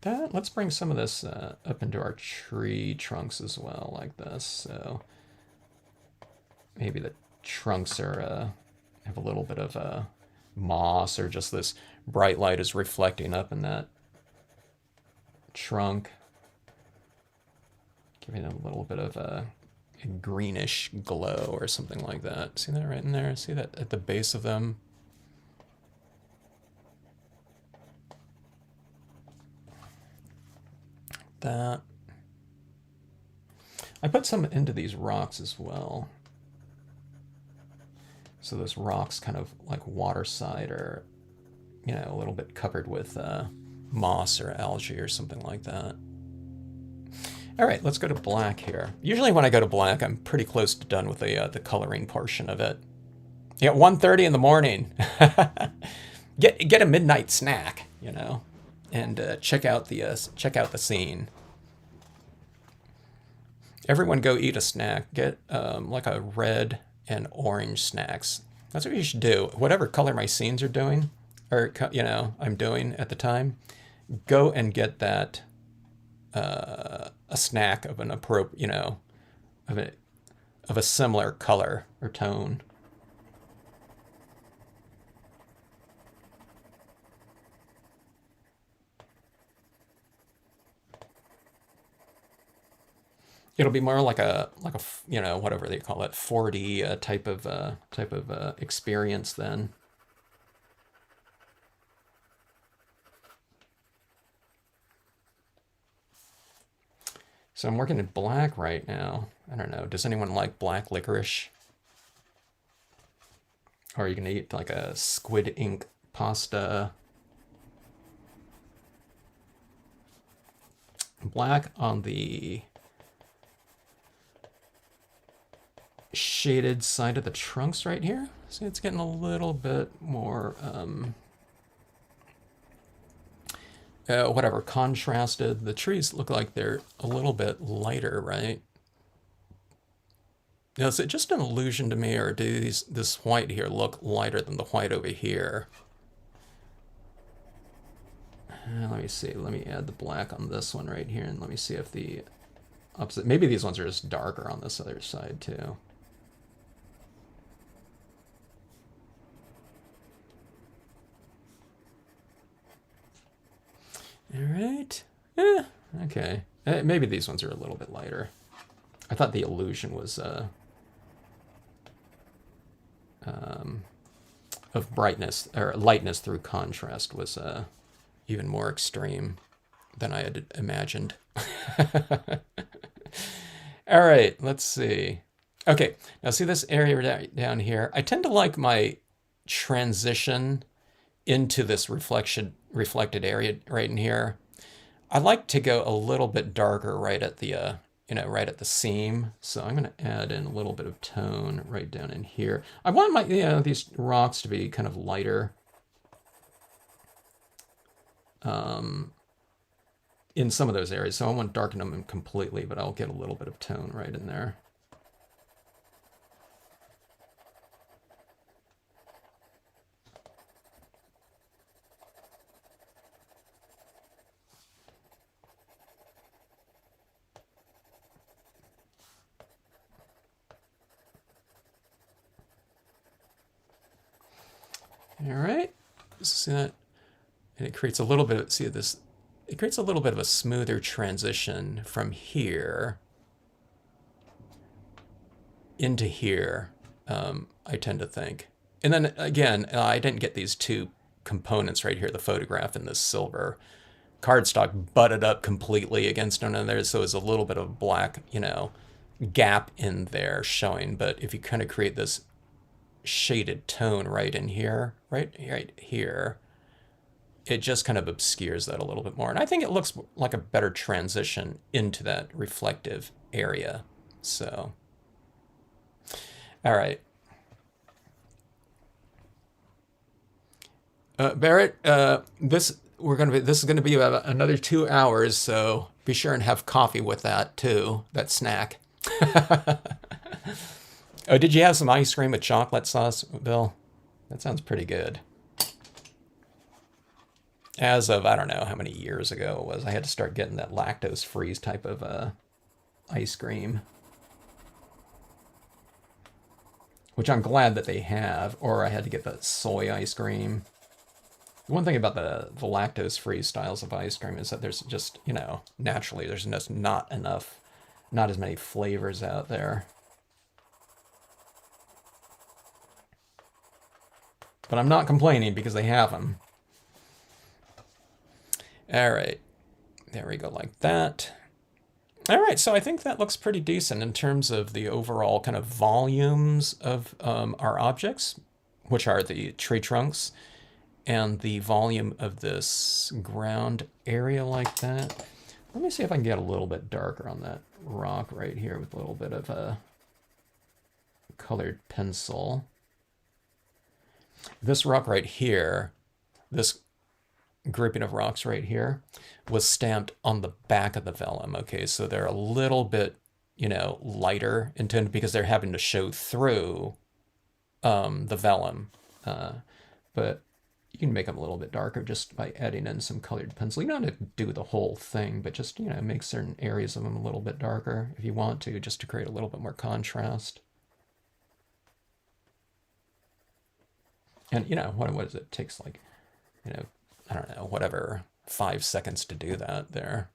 That, let's bring some of this up into our tree trunks as well, like this. So maybe the trunks are have a little bit of moss, or just this bright light is reflecting up in that trunk, giving it a little bit of a greenish glow or something like that. See that right in there? See that at the base of them? That. I put some into these rocks as well. So those rocks kind of like waterside, or, you know, a little bit covered with moss or algae or something like that. All right, let's go to black here. Usually when I go to black, I'm pretty close to done with the coloring portion of it. Yeah, 1:30 in the morning. Get a midnight snack, you know, and check out the scene. Everyone go eat a snack. Get like a red and orange snacks. That's what you should do. Whatever color my scenes are doing, or, you know, I'm doing at the time, go and get that a snack of an appropriate, you know, of a similar color or tone. It'll be more like a you know, whatever they call it, 4D type of experience then. So I'm working in black right now. I don't know. Does anyone like black licorice? Or are you gonna eat like a squid ink pasta? Black on the shaded side of the trunks right here. See, it's getting a little bit more whatever, contrasted. The trees look like they're a little bit lighter, right? Now, is it just an illusion to me, or do this white here look lighter than the white over here? Let me see. Let me add the black on this one right here, and let me see if the opposite. Maybe these ones are just darker on this other side too. All right. Okay. Maybe these ones are a little bit lighter. I thought the illusion was of brightness or lightness through contrast was even more extreme than I had imagined. All right, let's see. Okay, now see this area down here? I tend to like my transition into this reflected area right in here. I like to go a little bit darker right at the you know, right at the seam. So I'm going to add in a little bit of tone right down in here. I want my, you know, these rocks to be kind of lighter in some of those areas. So I won't darken them completely, but I'll get a little bit of tone right in there. All right, see that? And it creates a little bit of, see this, it creates a little bit of a smoother transition from here into here, I tend to think. And then again, I didn't get these two components right here, the photograph and this silver cardstock butted up completely against one another, so there's a little bit of black, you know, gap in there showing. But if you kind of create this shaded tone right in here, right here, it just kind of obscures that a little bit more. And I think it looks like a better transition into that reflective area. So, all right. Barrett, this is gonna be about another 2 hours, so be sure and have coffee with that too, that snack. Oh, did you have some ice cream with chocolate sauce, Bill? That sounds pretty good. As of, I don't know how many years ago it was, I had to start getting that lactose-free type of ice cream, which I'm glad that they have, or I had to get the soy ice cream. One thing about the lactose-free styles of ice cream is that there's just, you know, naturally there's just not enough, not as many flavors out there. But I'm not complaining because they have them. All right, there we go, like that. All right, so I think that looks pretty decent in terms of the overall kind of volumes of our objects, which are the tree trunks, and the volume of this ground area like that. Let me see if I can get a little bit darker on that rock right here with a little bit of a colored pencil. This rock right here, this grouping of rocks right here, was stamped on the back of the vellum. Okay, so they're a little bit, you know, lighter intended because they're having to show through the vellum. But you can make them a little bit darker just by adding in some colored pencil. You don't have to do the whole thing, but just, you know, make certain areas of them a little bit darker if you want to, just to create a little bit more contrast. And, you know, what is it? It takes like, you know, I don't know, whatever, 5 seconds to do that there.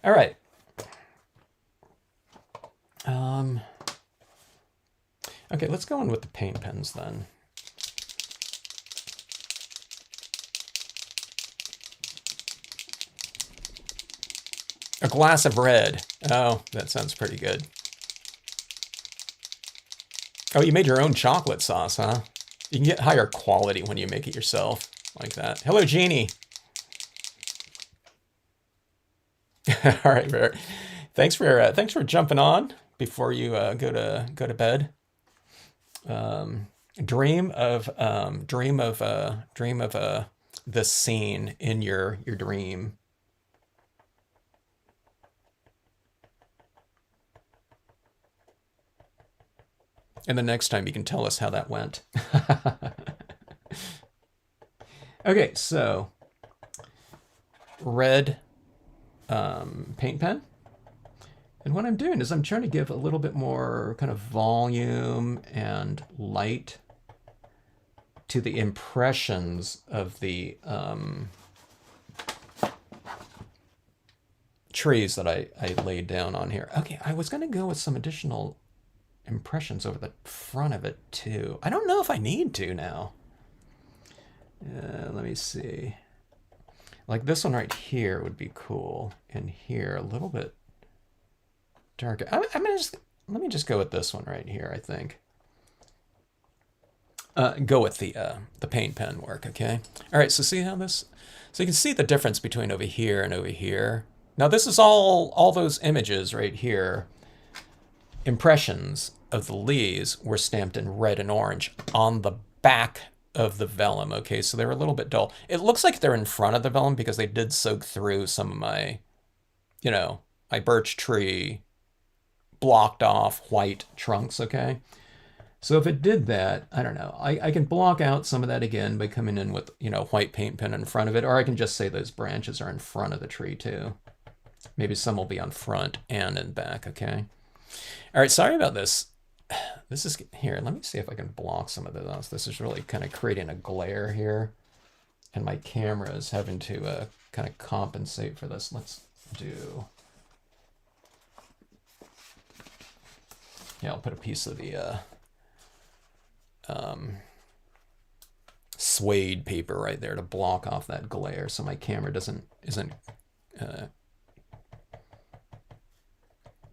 All right. Okay, let's go on with the paint pens then. A glass of red. Oh, that sounds pretty good. Oh, you made your own chocolate sauce, huh? You can get higher quality when you make it yourself like that. Hello, Jeannie. All right, Bear. Thanks for jumping on before you go to bed. Dream of this scene in your dream. And the next time you can tell us how that went. Okay, so red paint pen. And what I'm doing is I'm trying to give a little bit more kind of volume and light to the impressions of the trees that I laid down on here. Okay, I was going to go with some additional impressions over the front of it too. I don't know if I need to now. Let me see. Like this one right here would be cool, and here a little bit darker. I'm gonna just let me just go with this one right here. I think. Go with the paint pen work. Okay. All right. So see how this. So you can see the difference between over here and over here. Now this is all those images right here. Impressions of the leaves were stamped in red and orange on the back of the vellum. Okay, so they're a little bit dull. It looks like they're in front of the vellum because they did soak through some of my, you know, my birch tree blocked off white trunks. Okay, so if it did that, I don't know. I can block out some of that again by coming in with, you know, white paint pen in front of it, or I can just say those branches are in front of the tree too. Maybe some will be on front and in back. Okay. All right, sorry about this. This is here. Let me see if I can block some of this. This is really kind of creating a glare here, and my camera is having to kind of compensate for this. Let's do. Yeah, I'll put a piece of the suede paper right there to block off that glare, so my camera isn't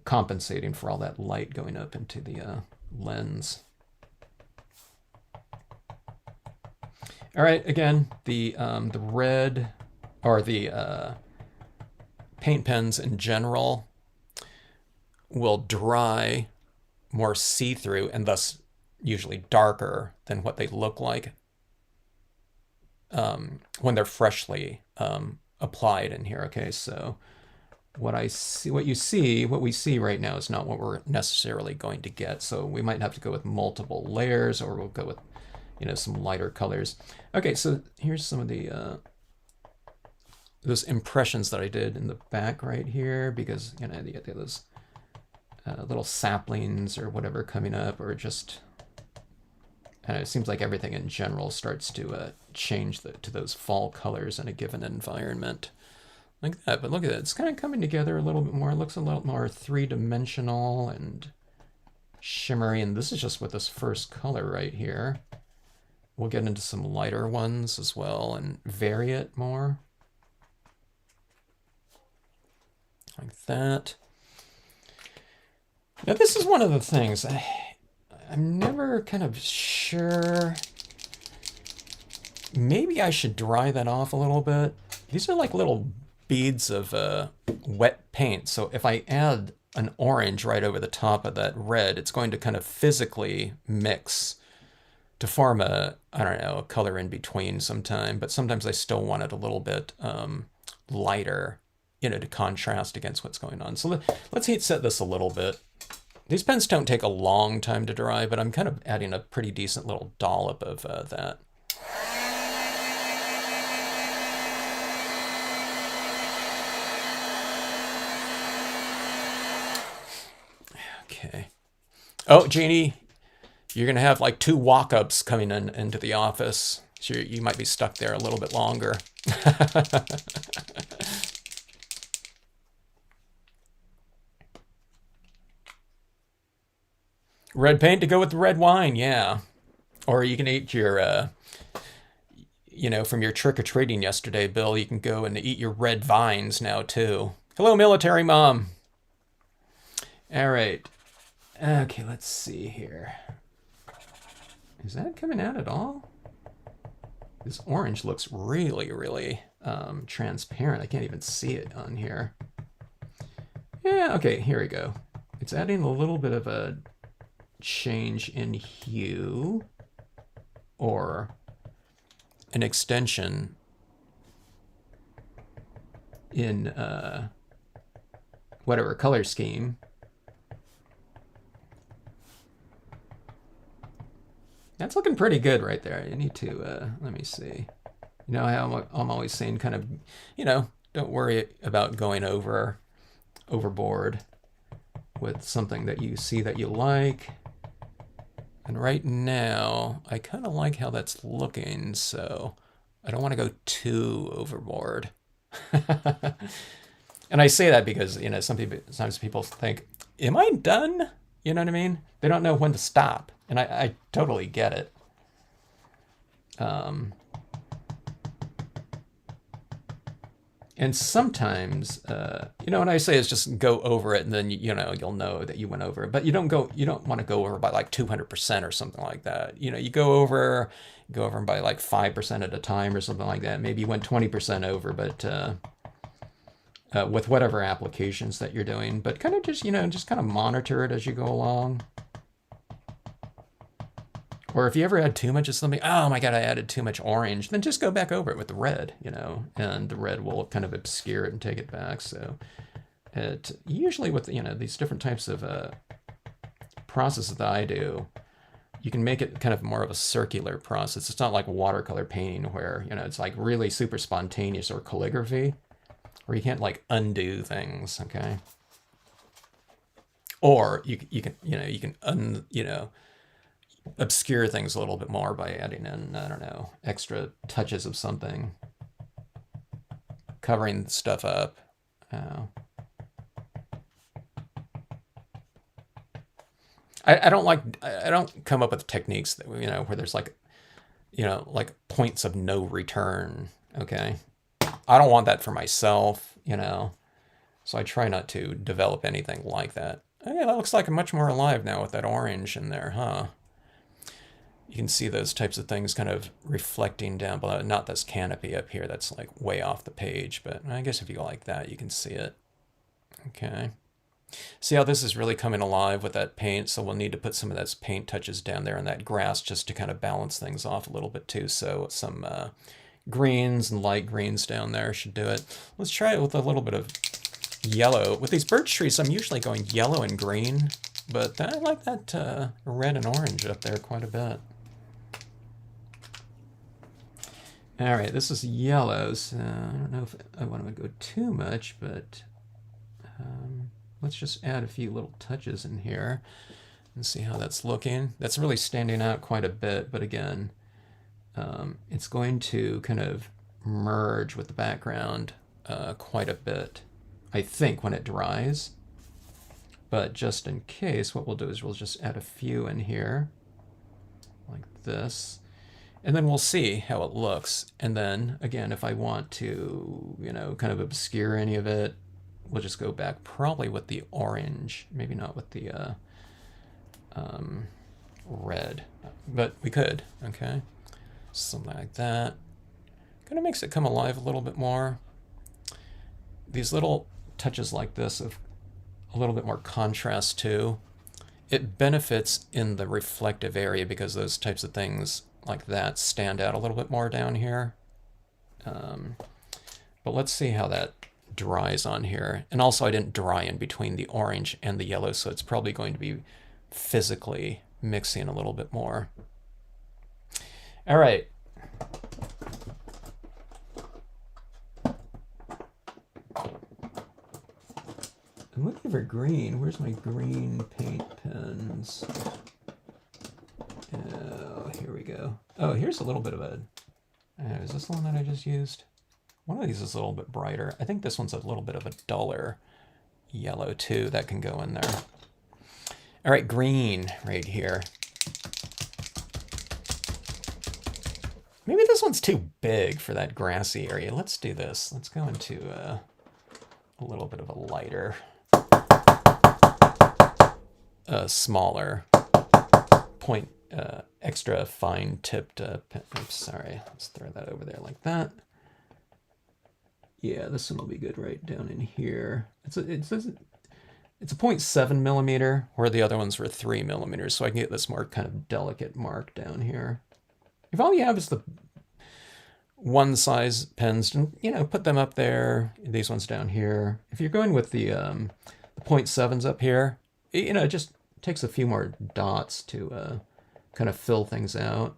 compensating for all that light going up into the lens. All right, again, the red, or the paint pens in general will dry more see-through and thus usually darker than what they look like when they're freshly applied in here. Okay, so what we see right now is not what we're necessarily going to get. So we might have to go with multiple layers, or we'll go with, you know, some lighter colors. Okay, so here's some of the those impressions that I did in the back right here, because, you know, you get those little saplings or whatever coming up, or just, and it seems like everything in general starts to change to those fall colors in a given environment. Like that, but look at it. It's kind of coming together a little bit more. It looks a little more three-dimensional and shimmery, and this is just with this first color right here. We'll get into some lighter ones as well and vary it more. Like that. Now this is one of the things I'm never kind of sure. Maybe I should dry that off a little bit. These are like little beads of wet paint. So if I add an orange right over the top of that red, it's going to kind of physically mix to form a, I don't know, a color in between sometime. But sometimes I still want it a little bit lighter, you know, to contrast against what's going on. So let's heat set this a little bit. These pens don't take a long time to dry, but I'm kind of adding a pretty decent little dollop of that. Okay. Oh, Jeannie, you're going to have like 2 walk-ups coming into the office. So you might be stuck there a little bit longer. Red paint to go with the red wine, yeah. Or you can eat your, you know, from your trick-or-treating yesterday, Bill, you can go and eat your red vines now, too. Hello, military mom. All right. Okay, let's see here. Is that coming out at all? This orange looks really, really transparent. I can't even see it on here. Yeah, okay, here we go. It's adding a little bit of a change in hue or an extension in whatever color scheme. That's looking pretty good right there. You need to, let me see. You know how I'm always saying kind of, you know, don't worry about going overboard with something that you see that you like. And right now, I kind of like how that's looking, so I don't want to go too overboard. And I say that because, you know, sometimes people think, am I done? You know what I mean? They don't know when to stop. And I totally get it. And sometimes, you know, what I say is just go over it, and then you know you'll know that you went over it. But you don't want to go over by like 200% or something like that. You know, you go over by like 5% at a time or something like that. Maybe you went 20% over, but with whatever applications that you're doing. But kind of just, you know, just kind of monitor it as you go along. Or if you ever add too much of something, oh my God, I added too much orange, then just go back over it with the red, you know, and the red will kind of obscure it and take it back. So it usually with, you know, these different types of processes that I do, you can make it kind of more of a circular process. It's not like watercolor painting where, you know, it's like really super spontaneous, or calligraphy where you can't like undo things, okay? Or you can, you can obscure things a little bit more by adding in, I don't know, extra touches of something, covering stuff up. I don't come up with techniques that, you know, where there's like, you know, like points of no return. Okay. I don't want that for myself, you know, so I try not to develop anything like that. Okay, that looks like much more alive now with that orange in there, huh? You can see those types of things kind of reflecting down below. Not this canopy up here that's like way off the page, but I guess if you go like that, you can see it. Okay. See how this is really coming alive with that paint, so we'll need to put some of those paint touches down there in that grass just to kind of balance things off a little bit too. So some greens and light greens down there should do it. Let's try it with a little bit of yellow. With these birch trees, I'm usually going yellow and green, but I like that red and orange up there quite a bit. All right, this is yellow, so I don't know if I want to go too much, but let's just add a few little touches in here and see how that's looking. That's really standing out quite a bit, but again, it's going to kind of merge with the background quite a bit, I think, when it dries. But just in case, what we'll do is we'll just add a few in here, like this. And then we'll see how it looks. And then, again, if I want to, you know, kind of obscure any of it, we'll just go back probably with the orange, maybe not with the red, but we could, okay? Something like that. Kind of makes it come alive a little bit more. These little touches like this of a little bit more contrast too. It benefits in the reflective area because those types of things like that stand out a little bit more down here. But let's see how that dries on here. And also I didn't dry in between the orange and the yellow, so it's probably going to be physically mixing a little bit more. All right. I'm looking for green. Where's my green paint pens? Oh, here we go. Oh, here's a little bit of a... is this the one that I just used? One of these is a little bit brighter. I think this one's a little bit of a duller yellow too. That can go in there. All right, green right here. Maybe this one's too big for that grassy area. Let's do this. Let's go into a little bit of a lighter, smaller point, extra fine tipped pen. Oops, sorry. Let's throw that over there like that. Yeah, this one will be good right down in here. It's a 0.7 millimeter, where the other ones were 3 millimeters, so I can get this more kind of delicate mark down here. If all you have is the one size pens, you know, put them up there. These ones down here. If you're going with the 0.7s up here, you know, it just takes a few more dots to kind of fill things out.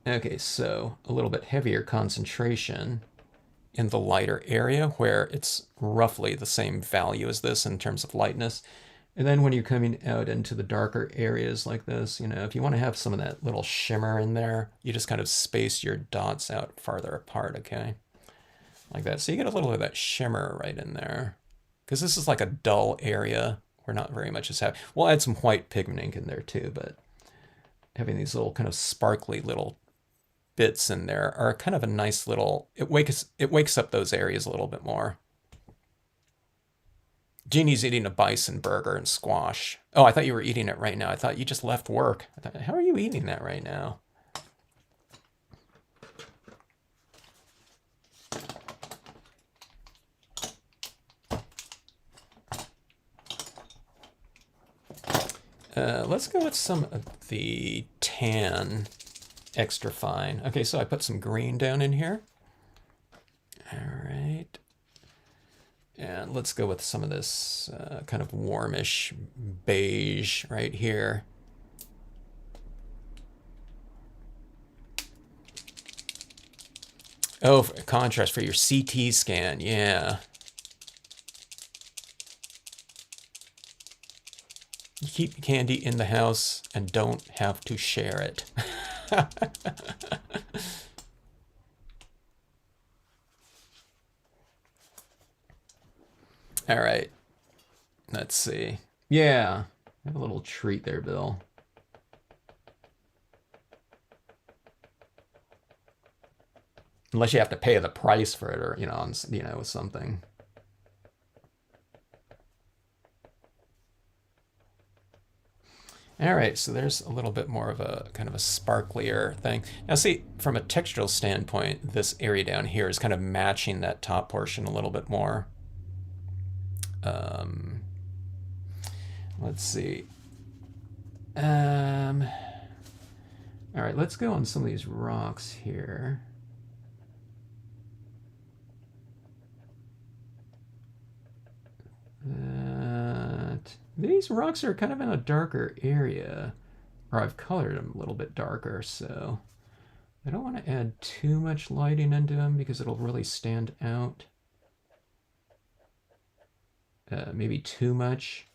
Okay, so a little bit heavier concentration in the lighter area where it's roughly the same value as this in terms of lightness. And then when you're coming out into the darker areas like this, you know, if you want to have some of that little shimmer in there, you just kind of space your dots out farther apart, okay? Like that. So you get a little of that shimmer right in there. Because this is like a dull area where not very much is happening. We'll add some white pigment ink in there too, but having these little kind of sparkly little bits in there are kind of a nice little, it wakes up those areas a little bit more. Jeannie's eating a bison burger and squash. Oh, I thought you were eating it right now. I thought you just left work. I thought, how are you eating that right now? Let's go with some of the tan extra fine. Okay, so I put some green down in here. All right. And let's go with some of this kind of warmish beige right here. Oh, contrast for your CT scan, yeah. You keep candy in the house and don't have to share it. All right, let's see. Yeah, have a little treat there, Bill. Unless you have to pay the price for it, or something. All right, so there's a little bit more of a kind of a sparklier thing. Now see, from a textural standpoint, this area down here is kind of matching that top portion a little bit more. Let's see. All right, let's go on some of these rocks here. These rocks are kind of in a darker area, or I've colored them a little bit darker, so I don't want to add too much lighting into them because it'll really stand out. Maybe too much.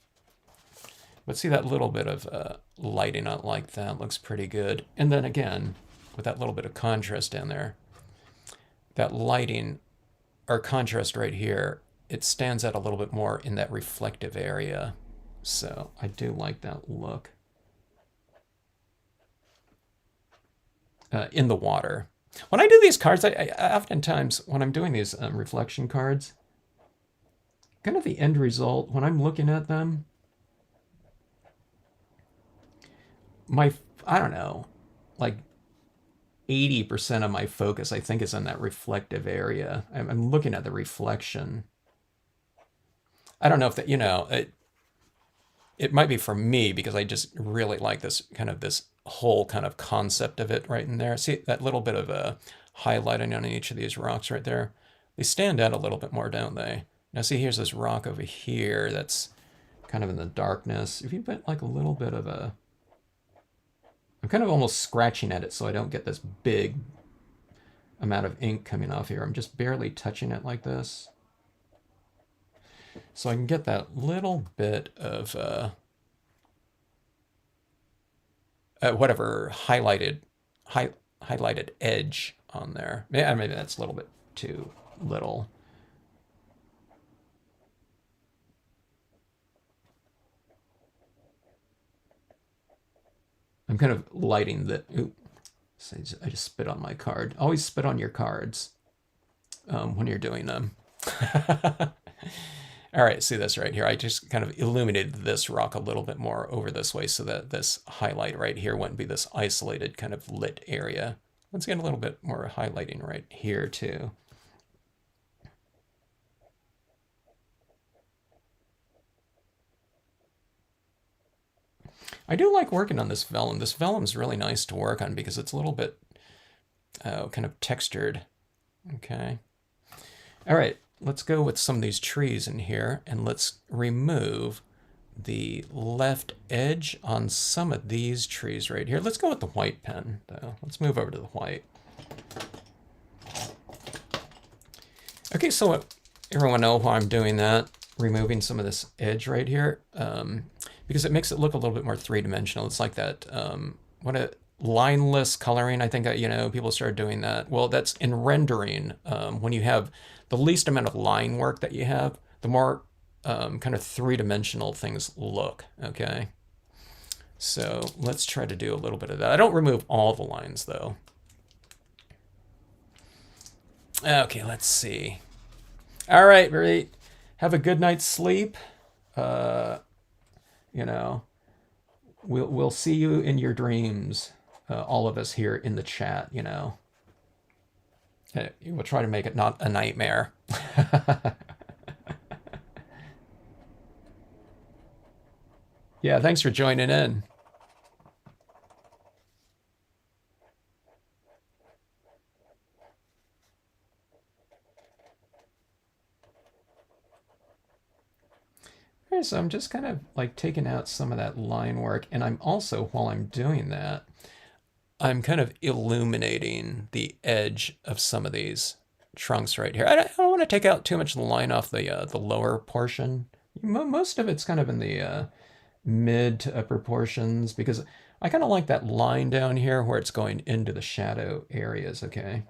But see that little bit of lighting out like that looks pretty good. And then again, with that little bit of contrast in there, that lighting or contrast right here, it stands out a little bit more in that reflective area. So I do like that look. In the water. When I do these cards, I oftentimes, when I'm doing these reflection cards, kind of the end result, when I'm looking at them, I don't know, like 80% of my focus, I think, is in that reflective area. I'm looking at the reflection. I don't know if that, it might be for me because I just really like this whole kind of concept of it right in there. See that little bit of a highlighting on each of these rocks right there? They stand out a little bit more, don't they? Now see, here's this rock over here that's kind of in the darkness. If you put like a little bit of a... I'm kind of almost scratching at it so I don't get this big amount of ink coming off here. I'm just barely touching it like this. So I can get that little bit of whatever highlighted edge on there. Maybe that's a little bit too little. I'm kind of lighting the... Ooh, I just spit on my card. Always spit on your cards when you're doing them. All right, see this right here. I just kind of illuminated this rock a little bit more over this way so that this highlight right here wouldn't be this isolated kind of lit area. Let's get a little bit more highlighting right here too. I do like working on this vellum. This vellum is really nice to work on because it's a little bit kind of textured. Okay. All right, let's go with some of these trees in here and let's remove the left edge on some of these trees right here. Let's go with the white pen though. Let's move over to the white. Okay, so everyone know why I'm doing that, removing some of this edge right here, because it makes it look a little bit more three-dimensional. It's like that, lineless coloring. I think, people started doing that. Well, that's in rendering. When you have the least amount of line work that you have, the more kind of three-dimensional things look, okay? So let's try to do a little bit of that. I don't remove all the lines, though. Okay, let's see. All right, great. Have a good night's sleep. We'll see you in your dreams. All of us here in the chat, We'll try to make it not a nightmare. Yeah, thanks for joining in. Okay, so I'm just kind of like taking out some of that line work, and I'm also, while I'm doing that, I'm kind of illuminating the edge of some of these trunks right here. I don't want to take out too much of the line off the lower portion. Most of it's kind of in the mid to upper portions because I kind of like that line down here where it's going into the shadow areas, okay?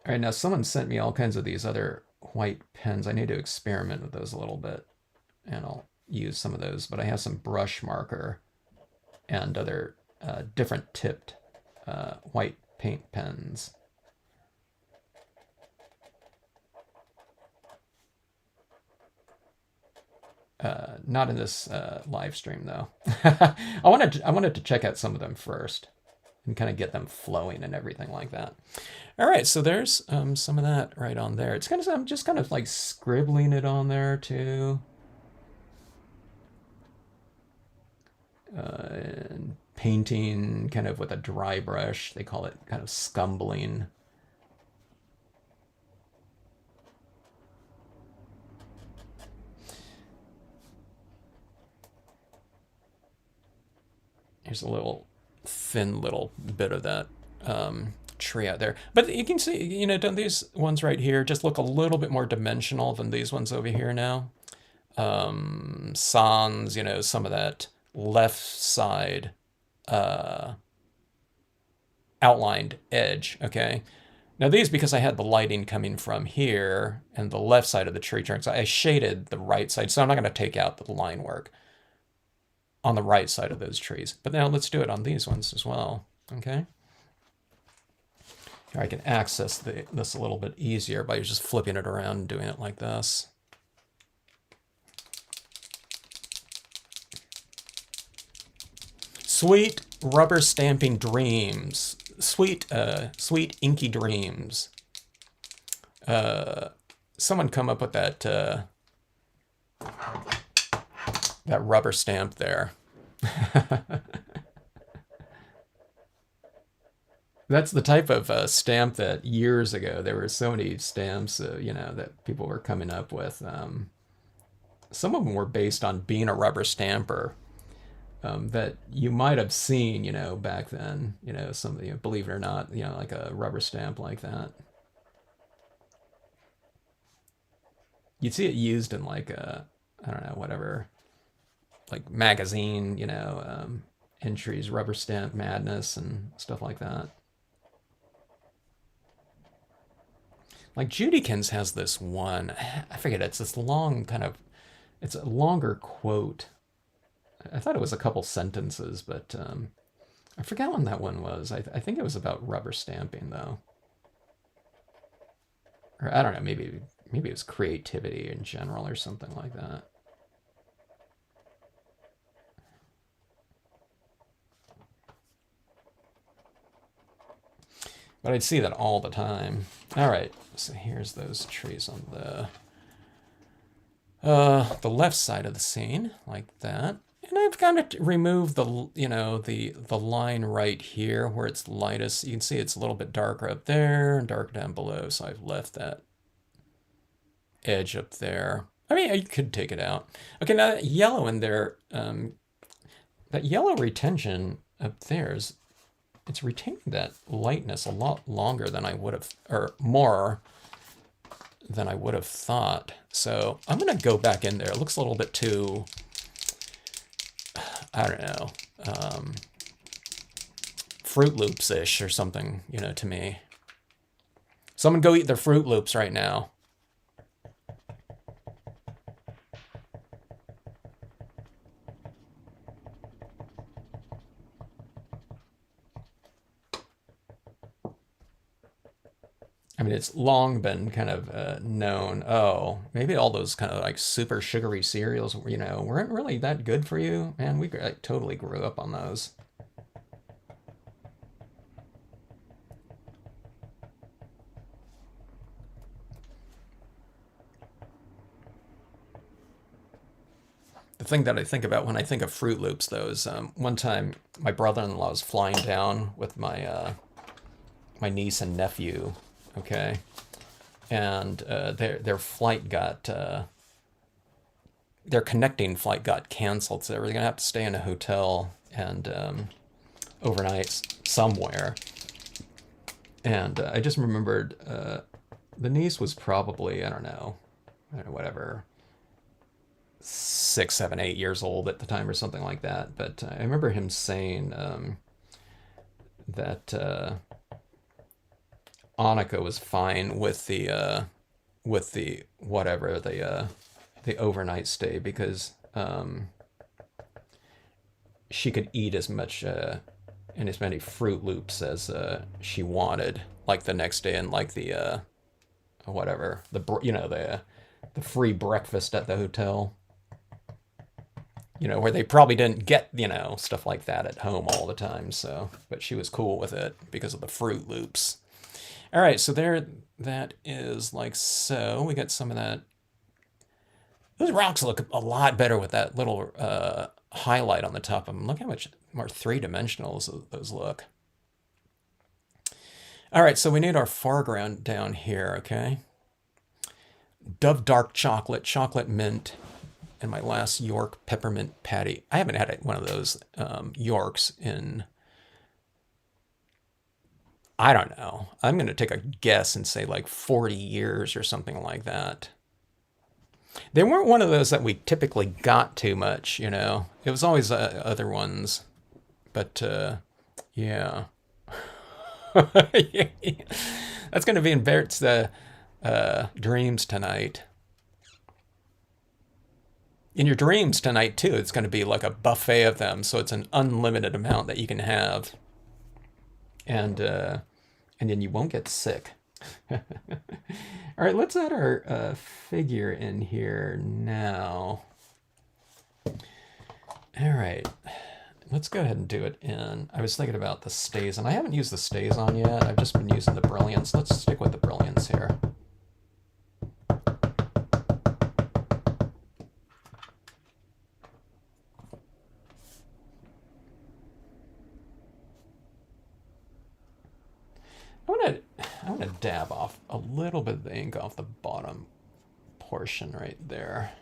All right, now someone sent me all kinds of these other white pens. I need to experiment with those a little bit, and I'll use some of those. But I have some brush marker and other different tipped white paint pens. Not in this live stream though. I wanted to check out some of them first and kind of get them flowing and everything like that. All right, so there's some of that right on there. It's kind of, I'm just kind of like scribbling it on there too. And painting kind of with a dry brush. They call it kind of scumbling. Here's a little thin little bit of that tree out there. But you can see, you know, don't these ones right here just look a little bit more dimensional than these ones over here now? Sans, you know, some of that left side outlined edge, okay? Now these, because I had the lighting coming from here and the left side of the tree trunks, I shaded the right side, so I'm not going to take out the line work on the right side of those trees. But now let's do it on these ones as well, okay? Here I can access this a little bit easier by just flipping it around and doing it like this. Sweet rubber stamping dreams. Sweet inky dreams. Someone come up with that that rubber stamp there. That's the type of stamp that years ago there were so many stamps, you know, that people were coming up with. Some of them were based on being a rubber stamper. That you might have seen, you know, back then, you know, some, you know, believe it or not, you know, like a rubber stamp like that. You'd see it used in like a, I don't know, whatever, like magazine, you know, entries, rubber stamp madness and stuff like that. Like Judykins has this one, I forget, it's this long kind of, it's a longer quote. I thought it was a couple sentences, but I forgot when that one was. I think it was about rubber stamping, though. Or I don't know, maybe it was creativity in general or something like that. But I'd see that all the time. All right, so here's those trees on the left side of the scene, like that. And I've kind of removed the, you know, the line right here where it's lightest. You can see it's a little bit darker up there and darker down below. So I've left that edge up there. I mean, you could take it out. Okay, now that yellow in there, that yellow retention up there is, it's retaining that lightness a lot longer than I would have, or more than I would have thought. So I'm going to go back in there. It looks a little bit too, I don't know, Fruit Loops-ish or something, you know, to me. Someone go eat their Fruit Loops right now. I mean, it's long been kind of known, oh, maybe all those kind of like super sugary cereals, you know, weren't really that good for you. Man, we like, totally grew up on those. The thing that I think about when I think of Fruit Loops, though, is one time my brother-in-law was flying down with my my niece and nephew, okay? And their flight got, their connecting flight got canceled, so they were going to have to stay in a hotel and overnight somewhere. And I just remembered the niece was probably, I don't know, whatever, 6, 7, 8 years old at the time or something like that. But I remember him saying that Annika was fine with the whatever the overnight stay because she could eat as much and as many Fruit Loops as she wanted, like the next day, and like the whatever the free breakfast at the hotel. You know, where they probably didn't get, you know, stuff like that at home all the time. So, but she was cool with it because of the Fruit Loops. All right, so there, that is like so. We got some of that. Those rocks look a lot better with that little highlight on the top of them. Look how much more three-dimensional those look. All right, so we need our foreground down here, okay? Dove Dark Chocolate, Chocolate Mint. in my last York peppermint patty. I haven't had one of those Yorks in, I don't know. I'm going to take a guess and say like 40 years or something like that. They weren't one of those that we typically got too much, you know. It was always other ones. But yeah. That's going to be in Bert's dreams tonight. In your dreams tonight, too, it's going to be like a buffet of them. So it's an unlimited amount that you can have. And then you won't get sick. All right, let's add our figure in here now. All right, let's go ahead and do it in. I was thinking about the stays, and I haven't used the stays on yet. I've just been using the brilliance. Let's stick with the brilliance here. I want to dab off a little bit of the ink off the bottom portion right there.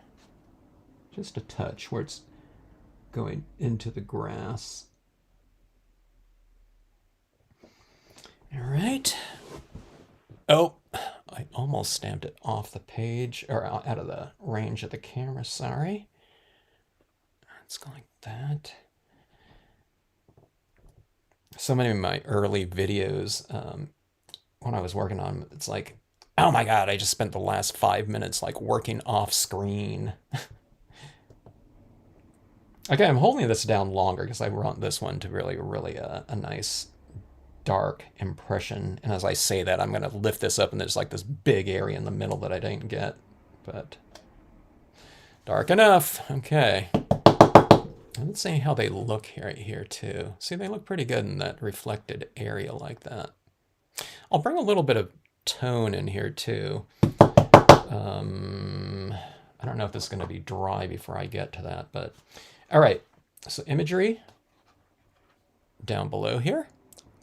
Just a touch where it's going into the grass. All right. Oh, I almost stamped it off the page, or out of the range of the camera, sorry. Let's go like that. So many of my early videos, when I was working on them, it's like, oh my God, I just spent the last 5 minutes like working off screen. Okay, I'm holding this down longer because I want this one to really a nice dark impression. And as I say that, I'm going to lift this up and there's like this big area in the middle that I didn't get. But dark enough. Okay. Let's see how they look right here too. See, they look pretty good in that reflected area like that. I'll bring a little bit of tone in here too. I don't know if this is going to be dry before I get to that, but all right. So imagery down below here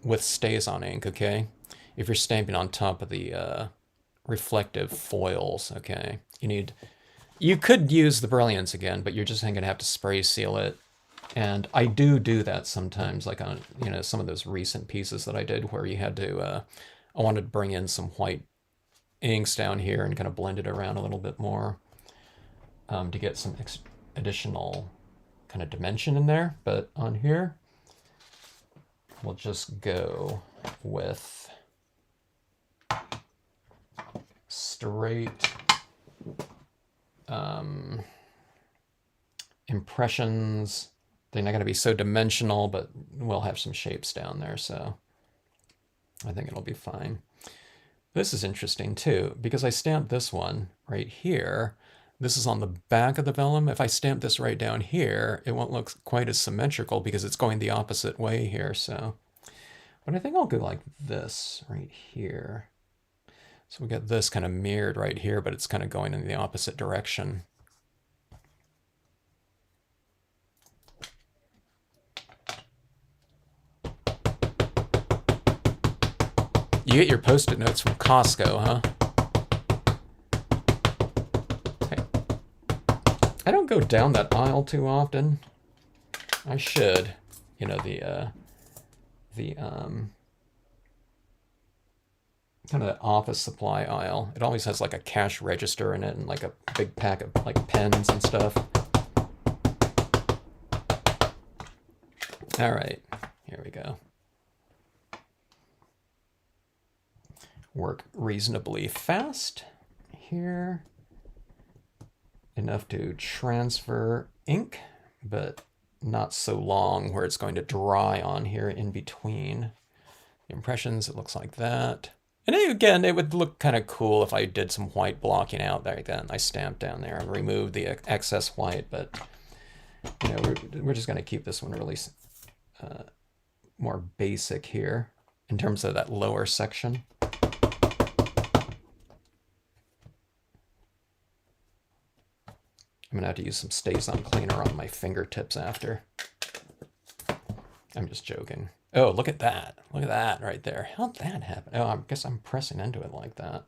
with stays on ink, okay? If you're stamping on top of the reflective foils, okay? You could use the brilliance again, but you're just going to have to spray seal it. And I do that sometimes, like on, you know, some of those recent pieces that I did where you had to, I wanted to bring in some white inks down here and kind of blend it around a little bit more to get some additional kind of dimension in there. But on here, we'll just go with straight impressions. They're not going to be so dimensional, but we'll have some shapes down there, so I think it'll be fine. This is interesting too, because I stamped this one right here. This is on the back of the vellum. If I stamp this right down here, it won't look quite as symmetrical because it's going the opposite way here. So, but I think I'll go like this right here. So we get this kind of mirrored right here, but it's kind of going in the opposite direction. You get your Post-it notes from Costco, huh? Hey, I don't go down that aisle too often. I should. You know, the kind of the office supply aisle. It always has like a cash register in it and like a big pack of like pens and stuff. All right, here we go. Work reasonably fast here. Enough to transfer ink, but not so long where it's going to dry on here in between. The impressions, it looks like that. And again, it would look kind of cool if I did some white blocking out there. Then I stamped down there and removed the excess white, but you know, we're just going to keep this one really more basic here in terms of that lower section. I'm gonna have to use some Stay-On cleaner on my fingertips after. I'm just joking. Oh, look at that. Look at that right there. How'd that happen? Oh, I guess I'm pressing into it like that.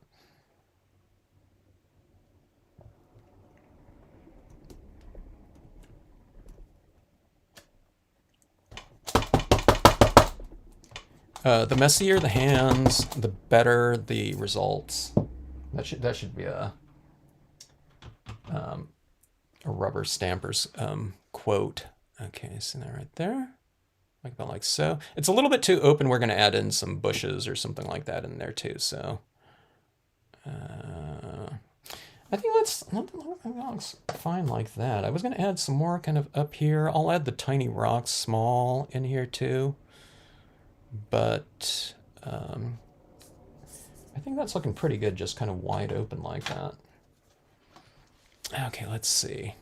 The messier the hands, the better the results. That should be a rubber stamper's quote. Okay, see that right there? Like about like so. It's a little bit too open. We're going to add in some bushes or something like that in there too. So I think that looks fine like that. I was going to add some more kind of up here. I'll add the tiny rocks small in here too. But I think that's looking pretty good, just kind of wide open like that. Okay, let's see.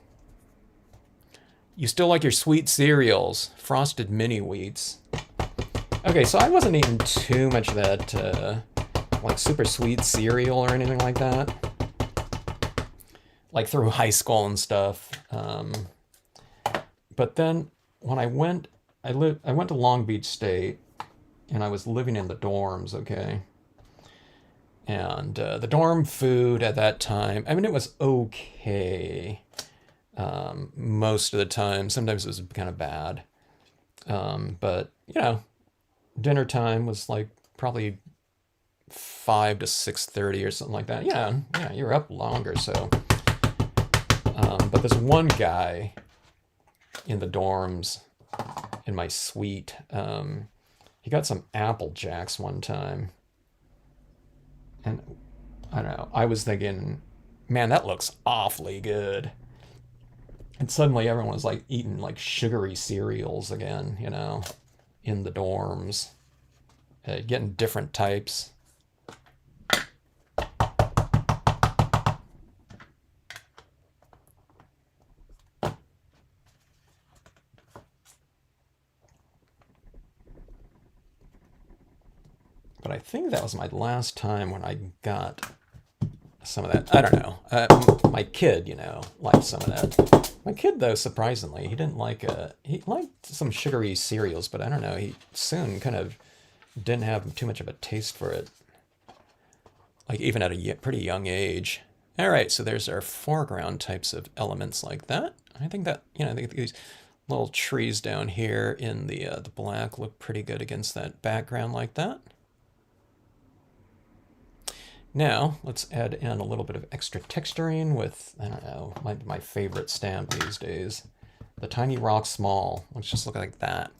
You still like your sweet cereals, frosted mini wheats. Okay, so I wasn't eating too much of that like super sweet cereal or anything like that. Like through high school and stuff. But then when I went to Long Beach State, and I was living in the dorms, okay? And the dorm food at that time, I mean, it was okay most of the time. Sometimes it was kind of bad. But, you know, dinner time was like probably 5 to 6:30 or something like that. Yeah, you're up longer, so. But this one guy in the dorms, in my suite, he got some Apple Jacks one time. And I don't know, I was thinking, man, that looks awfully good. And suddenly everyone was like eating like sugary cereals again, you know, in the dorms, getting different types. But I think that was my last time when I got some of that. I don't know. My kid, you know, liked some of that. My kid, though, surprisingly, he didn't like. He liked some sugary cereals, but I don't know. He soon kind of didn't have too much of a taste for it. Like even at a pretty young age. All right, so there's our foreground types of elements like that. I think that, you know, I think these little trees down here in the black look pretty good against that background like that. Now, let's add in a little bit of extra texturing with, I don't know, my favorite stamp these days. The Tiny Rock Small. Let's just look like that.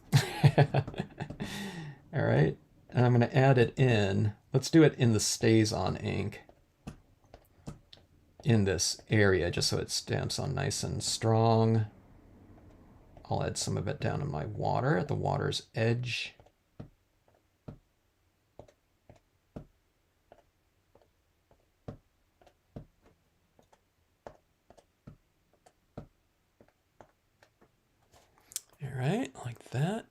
All right, and I'm going to add it in. Let's do it in the Stays On ink in this area, just so it stamps on nice and strong. I'll add some of it down in my water at the water's edge. All right, like that.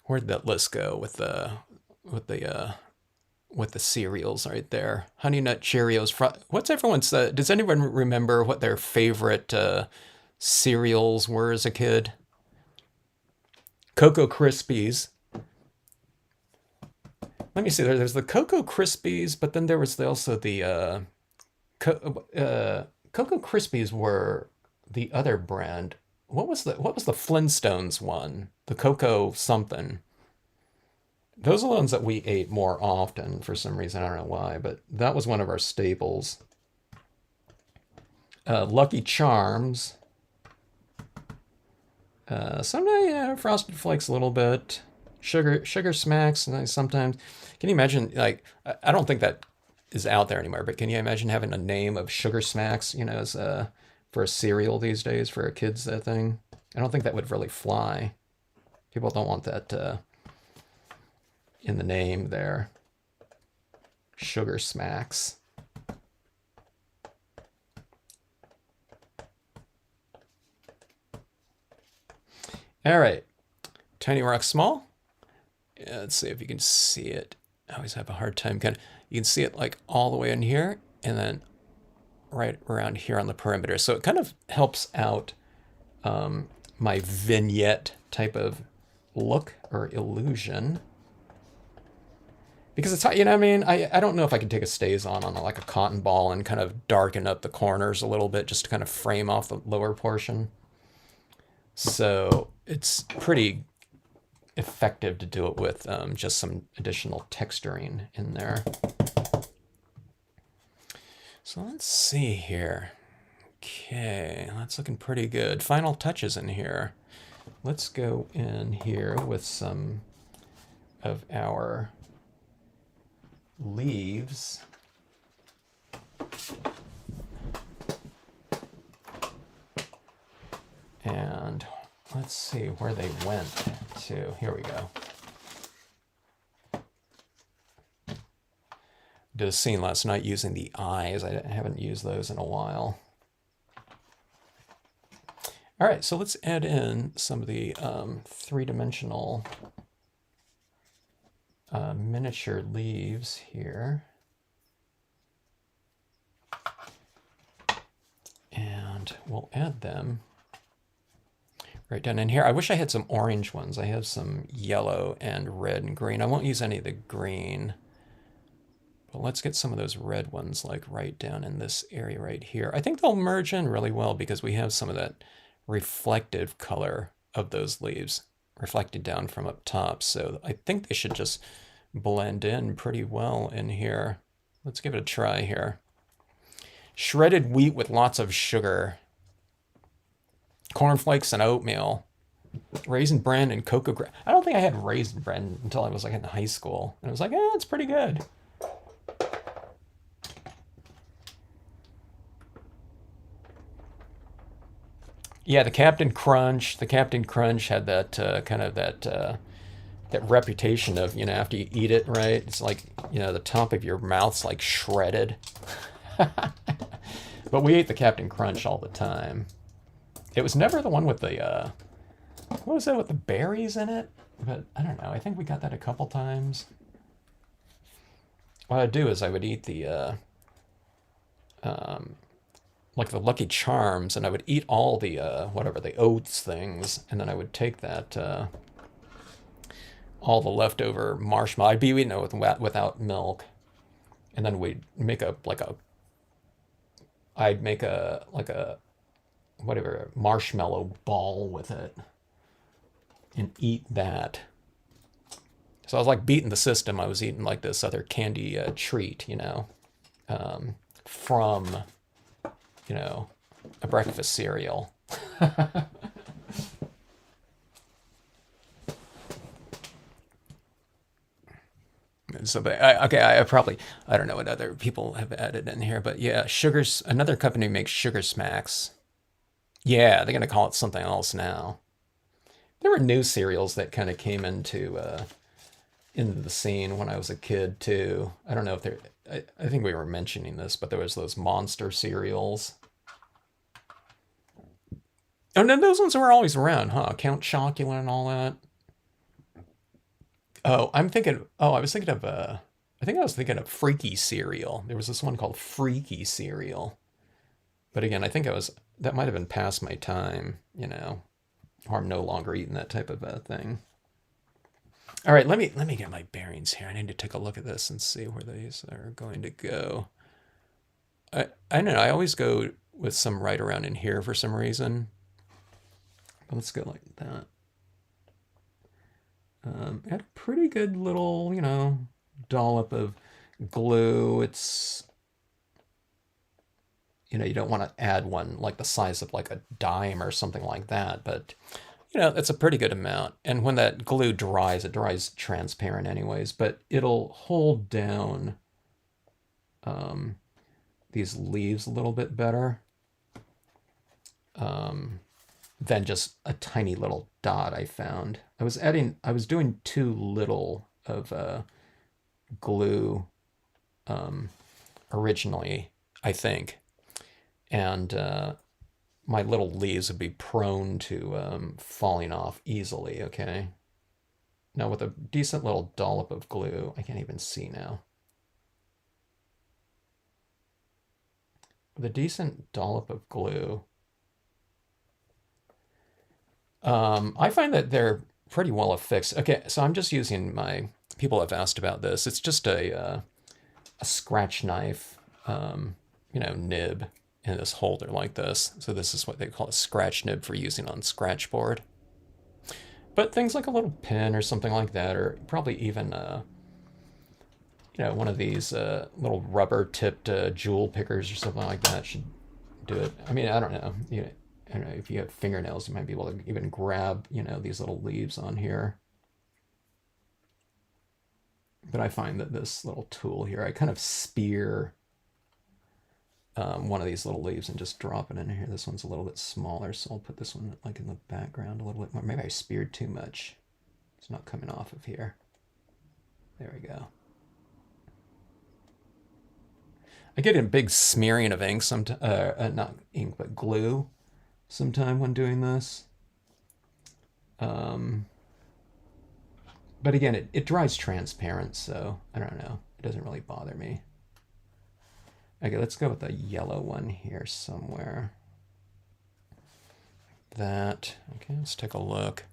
Where'd that list go with the cereals right there? Honey Nut Cheerios. What's everyone's? Does anyone remember what their favorite cereals were as a kid? Cocoa Krispies. Let me see. There's the Cocoa Krispies, but then there was also the Cocoa Krispies were the other brand. What was the Flintstones one? The Cocoa something. Those are the ones that we ate more often for some reason. I don't know why, but that was one of our staples. Lucky Charms. Sometimes Frosted Flakes a little bit. Sugar Smacks sometimes. Can you imagine, like, I don't think that is out there anymore, but can you imagine having a name of Sugar Smacks, you know, as for a cereal these days for a kid's thing? I don't think that would really fly. People don't want that in the name there. Sugar Smacks. All right, Tiny Rock Small. Yeah, let's see if you can see it. I always have a hard time you can see it like all the way in here and then right around here on the perimeter. So it kind of helps out my vignette type of look or illusion. Because it's, you know what I mean? I don't know if I can take a Stays on like a cotton ball and kind of darken up the corners a little bit just to kind of frame off the lower portion. So it's pretty effective to do it with just some additional texturing in there. So let's see here. Okay, that's looking pretty good. Final touches in here. Let's go in here with some of our leaves. And let's see where they went to. Here we go. Did a scene last night using the eyes. I haven't used those in a while. All right, so let's add in some of the three-dimensional miniature leaves here. And we'll add them right down in here. I wish I had some orange ones. I have some yellow and red and green. I won't use any of the green. But let's get some of those red ones like right down in this area right here. I think they'll merge in really well because we have some of that reflective color of those leaves reflected down from up top. So I think they should just blend in pretty well in here. Let's give it a try here. Shredded wheat with lots of sugar. Cornflakes and oatmeal. Raisin bran and cocoa. I don't think I had raisin bran until I was like in high school. And I was like, it's pretty good. Yeah, the Captain Crunch. The Captain Crunch had that kind of that reputation of, after you eat it, right? It's like, the top of your mouth's like shredded. But we ate the Captain Crunch all the time. It was never the one with the, what was that with the berries in it? But I don't know. I think we got that a couple times. What I'd do is I would eat the, like the Lucky Charms, and I would eat all the, whatever, the oats things, and then I would take that, all the leftover marshmallow. I'd be eating it without milk, and then we'd make I'd make a, like a, whatever, marshmallow ball with it, and eat that. So I was like beating the system. I was eating like this other candy treat, from, a breakfast cereal. So, but I don't know what other people have added in here, but yeah, another company makes Sugar Smacks. Yeah, they're going to call it something else now. There were new cereals that kind of came into the scene when I was a kid too. I don't know if they're, I think we were mentioning this, but there was those monster cereals. Oh, no, those ones were always around, huh? Count Chocula and all that. Oh, I was thinking of, I think I was thinking of Freaky cereal. There was this one called Freaky cereal. But again, I think that might have been past my time, or I'm no longer eating that type of thing. All right, let me get my bearings here. I need to take a look at this and see where these are going to go. I don't know. I always go with some right around in here for some reason. Let's go like that. Add a pretty good little, dollop of glue. It's, you don't want to add one like the size of like a dime or something like that, but that's a pretty good amount. And when that glue dries, it dries transparent anyways, but it'll hold down these leaves a little bit better than just a tiny little dot I found. I was doing too little of glue originally, I think. And my little leaves would be prone to falling off easily, okay? Now with a decent little dollop of glue, I can't even see now. With a decent dollop of glue, I find that they're pretty well affixed. Okay, so I'm just using people have asked about this. It's just a scratch knife, nib in this holder like this. So this is what they call a scratch nib for using on scratch board. But things like a little pin or something like that, or probably even one of these little rubber-tipped jewel pickers or something like that should do it. I mean, I don't know. I don't know if you have fingernails, you might be able to even grab, these little leaves on here. But I find that this little tool here, I kind of spear one of these little leaves and just drop it in here. This one's a little bit smaller, so I'll put this one like in the background a little bit more. Maybe I speared too much. It's not coming off of here. There we go. I get a big smearing of ink sometimes, not ink, but glue sometime when doing this. But again, it dries transparent, so I don't know. It doesn't really bother me. Okay, let's go with the yellow one here somewhere. That. Okay, let's take a look.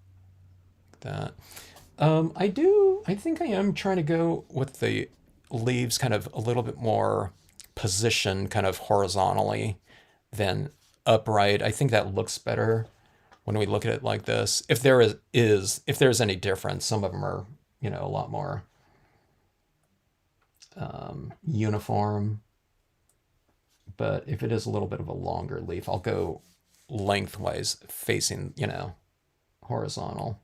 That. I think I am trying to go with the leaves kind of a little bit more positioned kind of horizontally than upright. I think that looks better when we look at it like this. If there's any difference, some of them are, a lot more uniform. But if it is a little bit of a longer leaf, I'll go lengthwise facing, horizontal.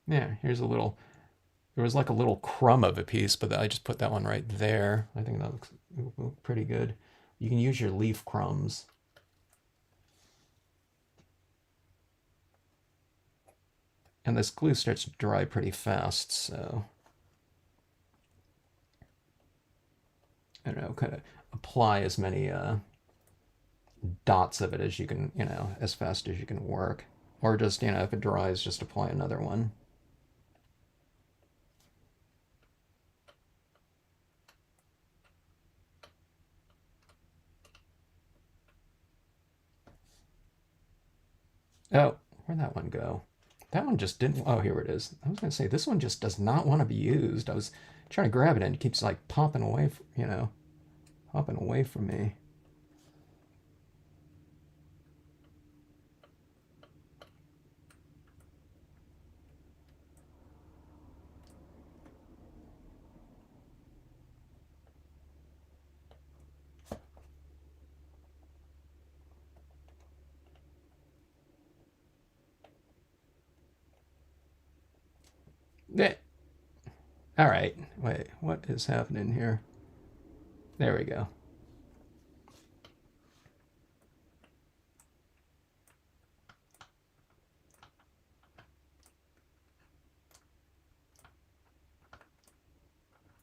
Yeah, here's a little, there was like a little crumb of a piece, but I just put that one right there. I think that looks pretty good. You can use your leaf crumbs. And this glue starts to dry pretty fast, so I don't know, kind of apply as many dots of it as you can, as fast as you can work. Or just, if it dries, just apply another one. Oh, where'd that one go? That one just didn't. Oh, here it is. I was going to say, this one just does not want to be used. I was trying to grab it and it keeps like popping away, popping away from me. All right, wait, what is happening here? There we go.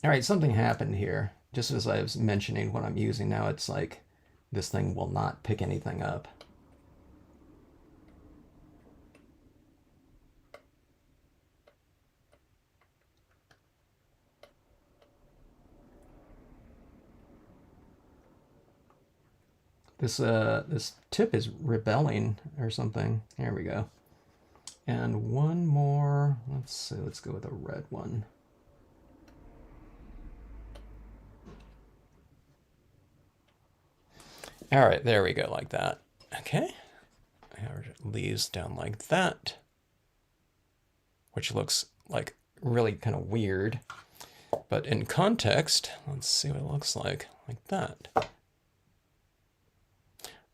All right, something happened here. Just as I was mentioning what I'm using now, it's like this thing will not pick anything up. This tip is rebelling or something. Here we go. And one more. Let's see. Let's go with a red one. All right, there we go, like that. Okay. Our leaves down like that, which looks like really kind of weird. But in context, let's see what it looks like that.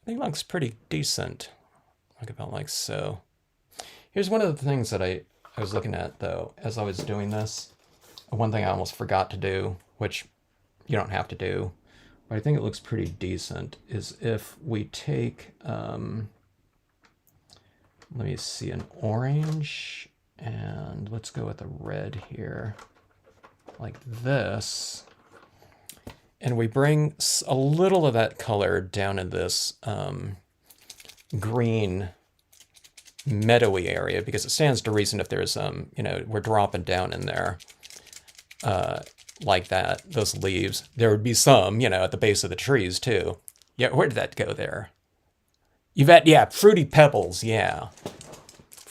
I think it looks pretty decent, like about like so. Here's one of the things that I was looking at, though, as I was doing this. One thing I almost forgot to do, which you don't have to do, but I think it looks pretty decent, is if we take, let me see, an orange, and let's go with a red here, like this. And we bring a little of that color down in this green meadowy area, because it stands to reason if there's, we're dropping down in there like that, those leaves, there would be some, at the base of the trees too. Yeah, where did that go there? Yvette, yeah, fruity pebbles, yeah.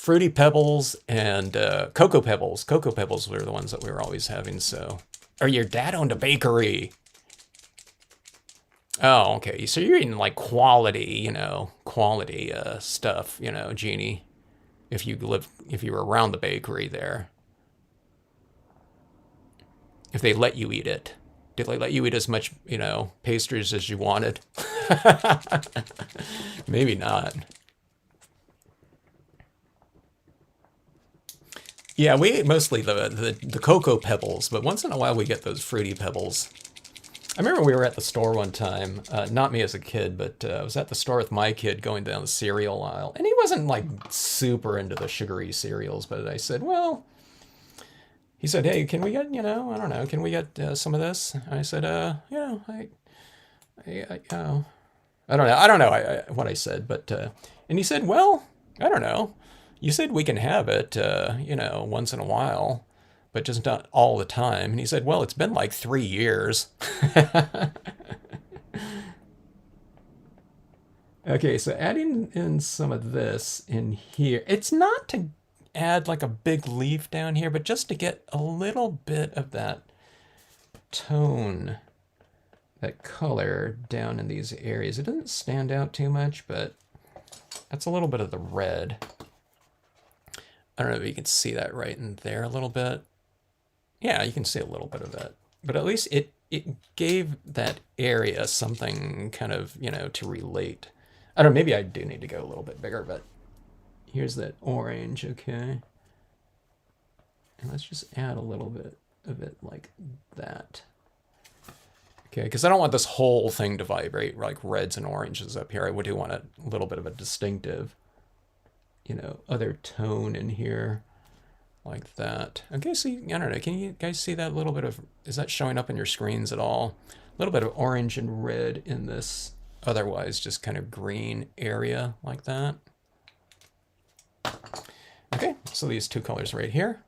Fruity Pebbles and Cocoa Pebbles. Cocoa Pebbles were the ones that we were always having, so. Or your dad owned a bakery. Oh, okay. So you're eating like quality, quality stuff, Jeannie. If you were around the bakery there. If they let you eat it. Did they let you eat as much, pastries as you wanted? Maybe not. Yeah, we ate mostly the Cocoa Pebbles, but once in a while we get those Fruity Pebbles. I remember we were at the store one time, not me as a kid, but I was at the store with my kid going down the cereal aisle, and he wasn't like super into the sugary cereals, but I said, well, he said, hey, can we get, I don't know, can we get some of this? And I said, I don't know what I said, but, and he said, well, I don't know. You said we can have it, once in a while, but just not all the time. And he said, well, it's been like 3 years. Okay, so adding in some of this in here. It's not to add like a big leaf down here, but just to get a little bit of that tone, that color down in these areas. It doesn't stand out too much, but that's a little bit of the red. I don't know if you can see that right in there a little bit. Yeah, you can see a little bit of that. But at least it gave that area something kind of, to relate. I don't know, maybe I do need to go a little bit bigger, but here's that orange, okay? And let's just add a little bit of it like that. Okay, because I don't want this whole thing to vibrate like reds and oranges up here. I do want a little bit of a distinctive, other tone in here like that. Okay, so I don't know, can you guys see that little bit of, is that showing up in your screens at all? A little bit of orange and red in this otherwise just kind of green area like that. Okay, so these two colors right here,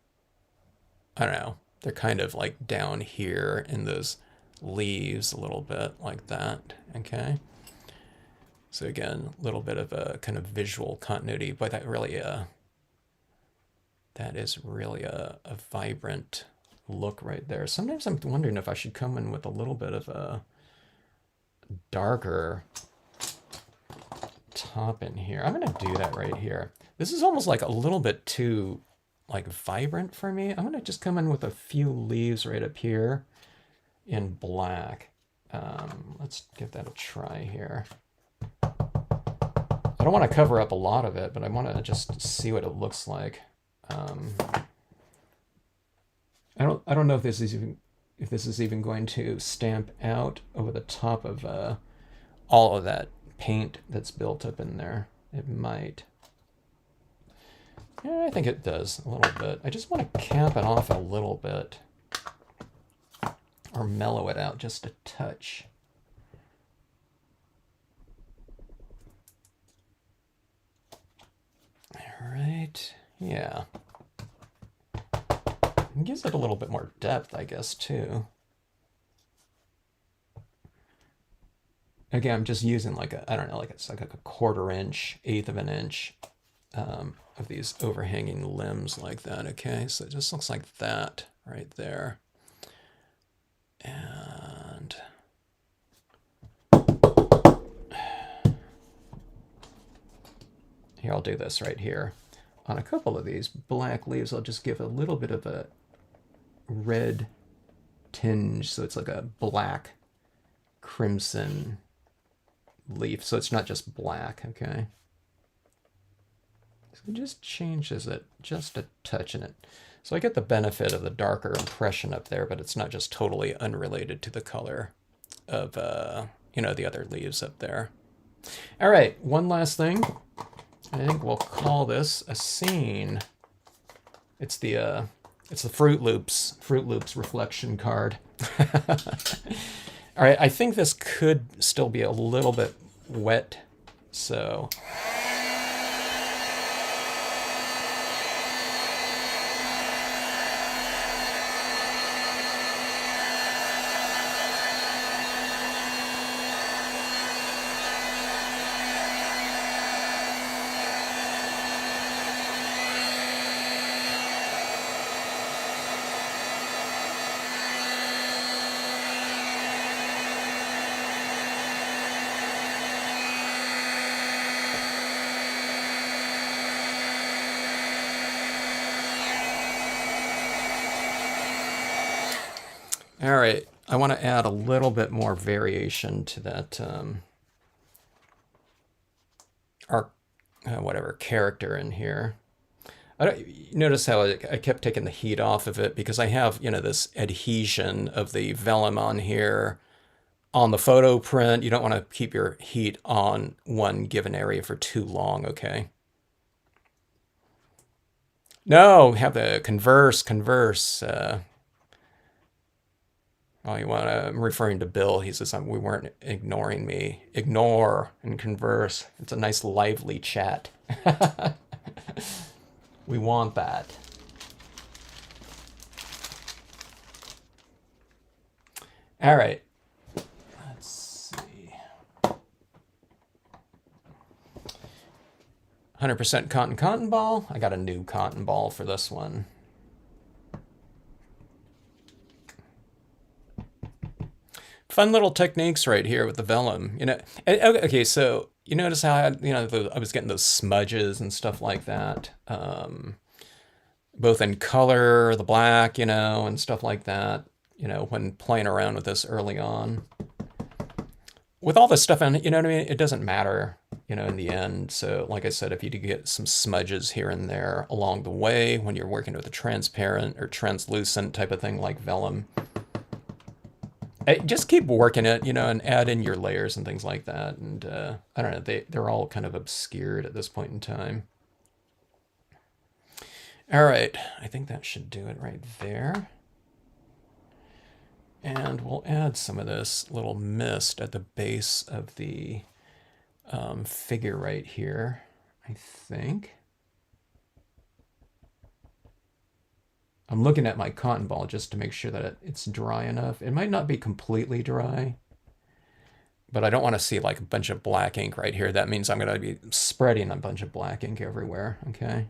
I don't know, they're kind of like down here in those leaves a little bit like that, okay? So again, a little bit of a kind of visual continuity, but that really, that is really a vibrant look right there. Sometimes I'm wondering if I should come in with a little bit of a darker top in here. I'm gonna do that right here. This is almost like a little bit too like vibrant for me. I'm gonna just come in with a few leaves right up here in black. Let's give that a try here. I don't want to cover up a lot of it, but I want to just see what it looks like. I don't know if this is even going to stamp out over the top of all of that paint that's built up in there. It might. Yeah, I think it does a little bit. I just want to cap it off a little bit or mellow it out just a touch. All right, yeah. It gives it a little bit more depth, I guess, too. Again, I'm just using like I don't know, like it's like a 1/4 inch, 1/8 of an inch of these overhanging limbs like that, okay? So it just looks like that right there. And here, I'll do this right here. On a couple of these black leaves, I'll just give a little bit of a red tinge, so it's like a black crimson leaf, so it's not just black, okay? So it just changes it just a touch in it. So I get the benefit of the darker impression up there, but it's not just totally unrelated to the color of, the other leaves up there. All right, one last thing. I think we'll call this a scene. It's the Fruit Loops reflection card. All right, I think this could still be a little bit wet, so. All right, I want to add a little bit more variation to that our whatever character in here. I don't, notice how I kept taking the heat off of it because I have, you know, this adhesion of the vellum on here. On the photo print, you don't want to keep your heat on one given area for too long, okay? No, have the converse. Oh, you want to, I'm referring to Bill. He says we weren't ignoring me. Ignore and converse. It's a nice lively chat. We want that. All right. Let's see. 100% cotton ball. I got a new cotton ball for this one. Fun little techniques right here with the vellum. You know, okay, so you notice how I had, you know, I was getting those smudges and stuff like that, both in color, the black, you know, and stuff like that, you know, when playing around with this early on. With all this stuff in, you know what I mean? It doesn't matter, you know, in the end. So like I said, if you do get some smudges here and there along the way when you're working with a transparent or translucent type of thing like vellum, just keep working it, you know, and add in your layers and things like that. And I don't know, they're all kind of obscured at this point in time. All right, I think that should do it right there. And we'll add some of this little mist at the base of the figure right here, I think. I'm looking at my cotton ball just to make sure that it's dry enough. It might not be completely dry, but I don't want to see like a bunch of black ink right here. That means I'm going to be spreading a bunch of black ink everywhere, okay?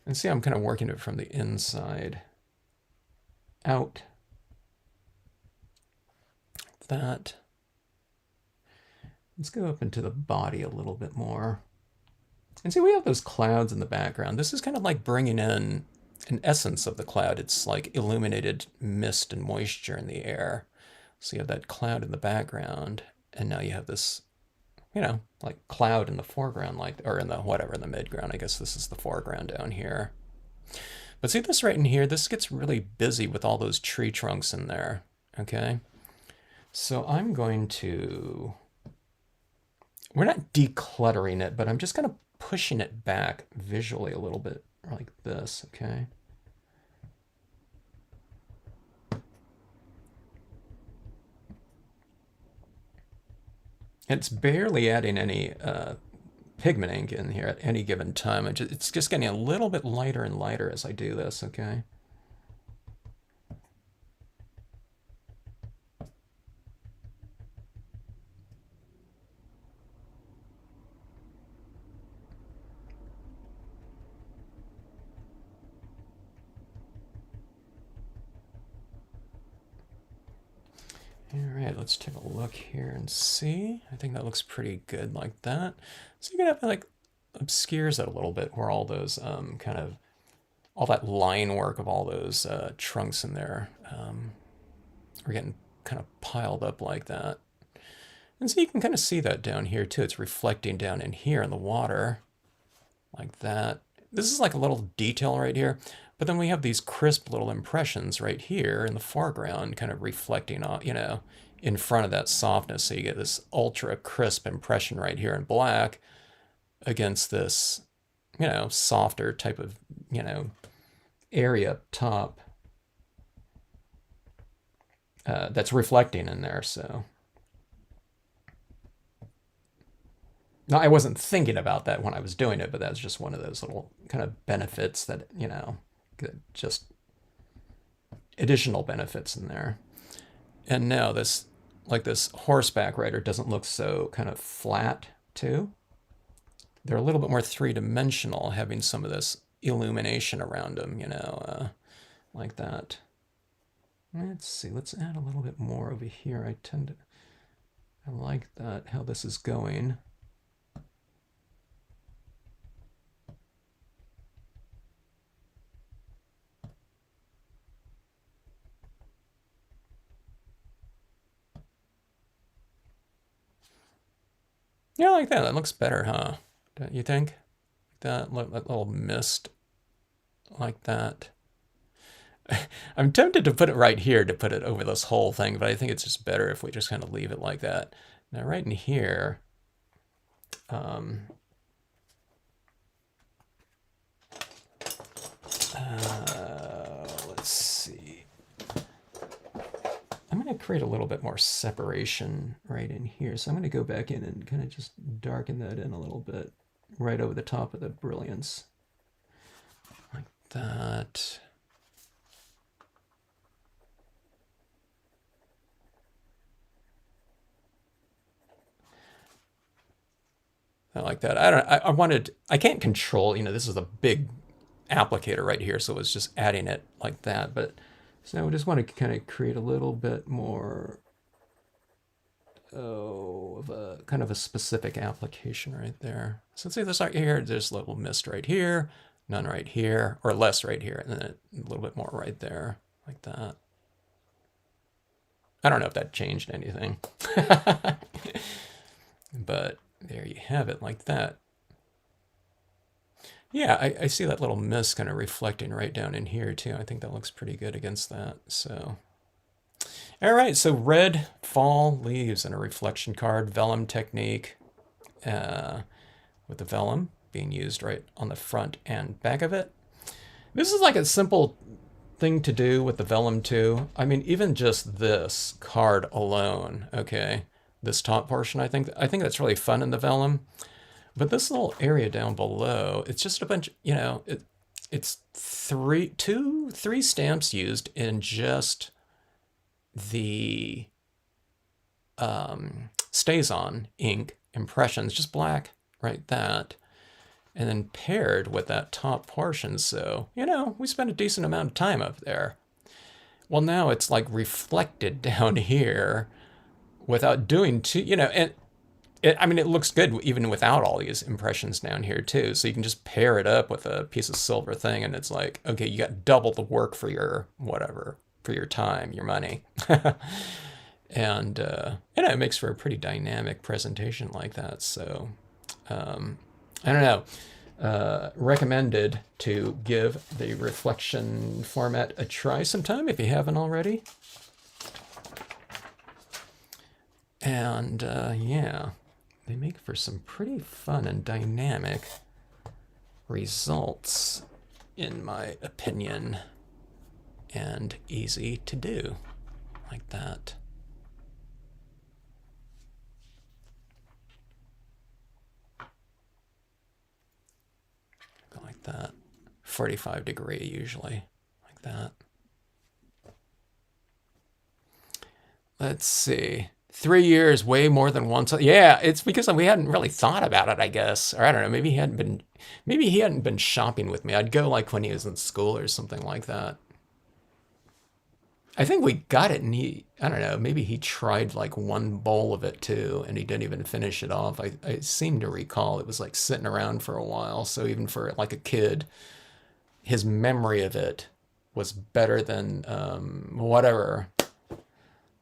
And see, I'm kind of working it from the inside out. That. Let's go up into the body a little bit more. And see, we have those clouds in the background. This is kind of like bringing in an essence of the cloud. It's like illuminated mist and moisture in the air. So you have that cloud in the background, and now you have this, you know, like cloud in the foreground, like, or in the whatever, in the midground. I guess this is the foreground down here. But see this right in here, this gets really busy with all those tree trunks in there, okay? So I'm going to, we're not decluttering it, but I'm just kind of pushing it back visually a little bit like this, okay? It's barely adding any pigment ink in here at any given time. It's just getting a little bit lighter and lighter as I do this, okay? All right, let's take a look here and see. I think that looks pretty good like that. So you can have like obscures it a little bit where all those kind of, all that line work of all those trunks in there are getting kind of piled up like that. And so you can kind of see that down here too. It's reflecting down in here in the water like that. This is like a little detail right here. But then we have these crisp little impressions right here in the foreground kind of reflecting on, you know, in front of that softness. So you get this ultra crisp impression right here in black against this, you know, softer type of, you know, area up top that's reflecting in there. So now I wasn't thinking about that when I was doing it, but that's just one of those little kind of benefits that, you know, just additional benefits in there. And now this, like this horseback rider doesn't look so kind of flat too. They're a little bit more three-dimensional, having some of this illumination around them, you know, like that. Let's see, let's add a little bit more over here. I tend to, I like that, how this is going. Yeah, I like that. That looks better, huh? Don't you think? That little mist like that. I'm tempted to put it right here to put it over this whole thing, but I think it's just better if we just kind of leave it like that. Now, right in here, um, let's see. I'm going to create a little bit more separation right in here. So I'm going to go back in and kind of just darken that in a little bit right over the top of the brilliance. Like that. I like that. I can't control, this is a big applicator right here, so it's just adding it like that. But so I just want to kind of create a little bit more of a kind of a specific application right there. So let's see this right here. There's a little mist right here, none right here, or less right here, and then a little bit more right there, like that. I don't know if that changed anything, but there you have it, like that. Yeah, I see that little mist kind of reflecting right down in here too. I think that looks pretty good against that. So, all right, so red fall leaves and a reflection card, vellum technique, with the vellum being used right on the front and back of it. This is like a simple thing to do with the vellum too. I mean, even just this card alone, okay, this top portion, I think that's really fun in the vellum. But this little area down below, it's just a bunch, it's three stamps used in just the StazOn ink impressions, just black, right, that. And then paired with that top portion. So, we spent a decent amount of time up there. Well, now it's like reflected down here without doing too, and it looks good even without all these impressions down here too. So you can just pair it up with a piece of silver thing, and it's like, okay, you got double the work for your whatever, for your time, your money. And it makes for a pretty dynamic presentation like that. So I don't know. Recommended to give the reflection format a try sometime if you haven't already. And yeah, they make for some pretty fun and dynamic results, in my opinion, and easy to do, like that. Go like that. 45 degree usually, like that. Let's see. 3 years, way more than once. Yeah, it's because we hadn't really thought about it, I guess. Or I don't know, maybe he hadn't been shopping with me. I'd go like when he was in school or something like that. I think we got it, and I don't know, maybe he tried like one bowl of it too, and he didn't even finish it off. I seem to recall it was like sitting around for a while. So even for like a kid, his memory of it was better than whatever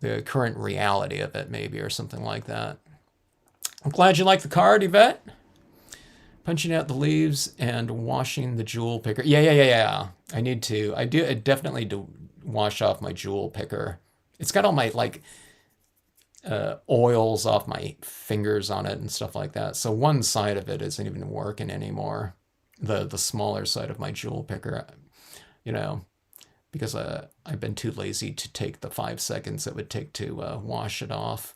the current reality of it, maybe, or something like that. I'm glad you like the card, Yvette. Punching out the leaves and washing the jewel picker. Yeah. I definitely do wash off my jewel picker. It's got all my like oils off my fingers on it and stuff like that. So one side of it isn't even working anymore. The smaller side of my jewel picker, because I've been too lazy to take the 5 seconds it would take to wash it off.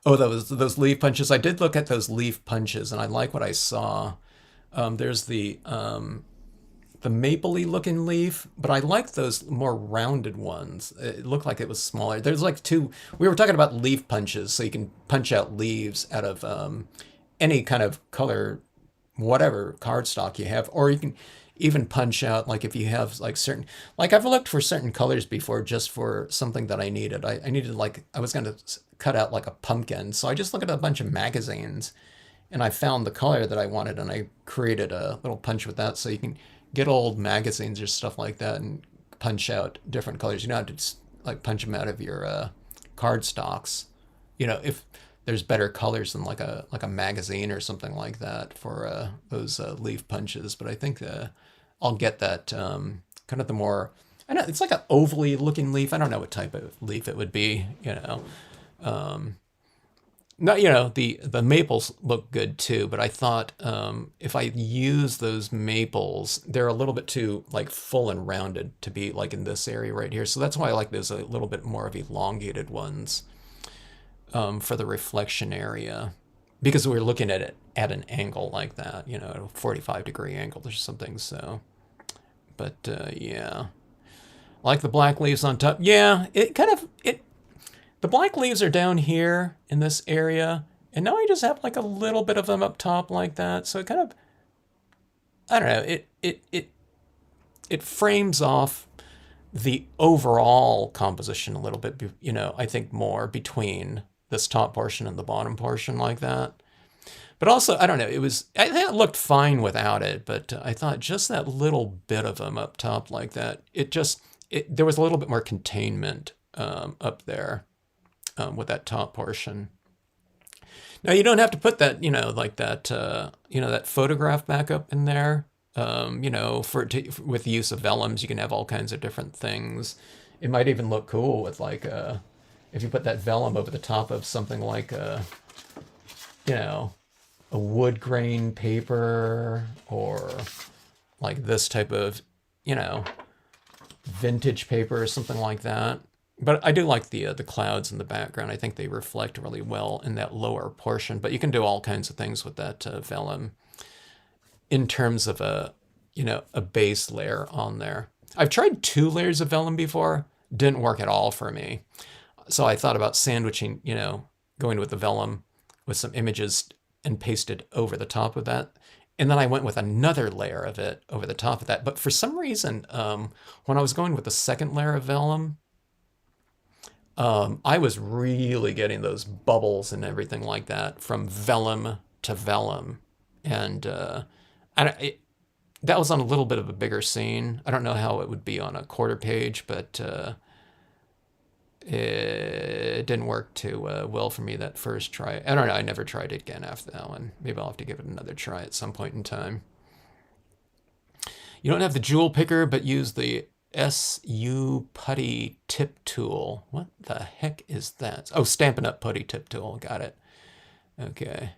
Oh, those leaf punches. I did look at those leaf punches, and I like what I saw. There's the mapley looking leaf, but I like those more rounded ones. It looked like it was smaller. There's like two. We were talking about leaf punches, so you can punch out leaves out of any kind of color, whatever cardstock you have, or you can. even punch out, like if you have like certain, like I've looked for certain colors before just for something that I needed. I needed like, I was going to cut out like a pumpkin. So I just looked at a bunch of magazines and I found the color that I wanted and I created a little punch with that. So you can get old magazines or stuff like that and punch out different colors. You don't have to just like punch them out of your card stocks. You know, if there's better colors than like a magazine or something like that for those leaf punches. But I think I'll get that kind of the more, I know it's like an ovally looking leaf. I don't know what type of leaf it would be. You know, no, you know, the maples look good too, but I thought if I use those maples, they're a little bit too like full and rounded to be like in this area right here. So that's why I like those a little bit more of elongated ones for the reflection area, because we're looking at it at an angle like that, you know, a 45-degree angle or something. So, but yeah, like the black leaves on top. Yeah, it kind of it. The black leaves are down here in this area, and now I just have like a little bit of them up top like that. So it kind of, I don't know, it frames off the overall composition a little bit, you know, I think more between this top portion and the bottom portion like that. But also, I don't know, I think it looked fine without it, but I thought just that little bit of them up top like that, there was a little bit more containment up there. With that top portion. Now you don't have to put that, you know, like that, you know, that photograph back up in there. You know, with the use of vellums, you can have all kinds of different things. It might even look cool with like, if you put that vellum over the top of something like, you know, a wood grain paper or like this type of, you know, vintage paper or something like that. But I do like the clouds in the background. I think they reflect really well in that lower portion. But you can do all kinds of things with that vellum in terms of you know, a base layer on there. I've tried 2 layers of vellum before. Didn't work at all for me. So I thought about sandwiching, you know, going with the vellum with some images and pasted over the top of that. And then I went with another layer of it over the top of that. But for some reason, when I was going with the second layer of vellum, I was really getting those bubbles and everything like that from vellum to vellum. And that was on a little bit of a bigger scene. I don't know how it would be on a quarter page, but it didn't work too well for me that first try. I don't know. I never tried it again after that one. Maybe I'll have to give it another try at some point in time. You don't have the jewel picker, but use the SU putty tip tool. What the heck is that? Oh, Stampin' Up putty tip tool. Got it. Okay.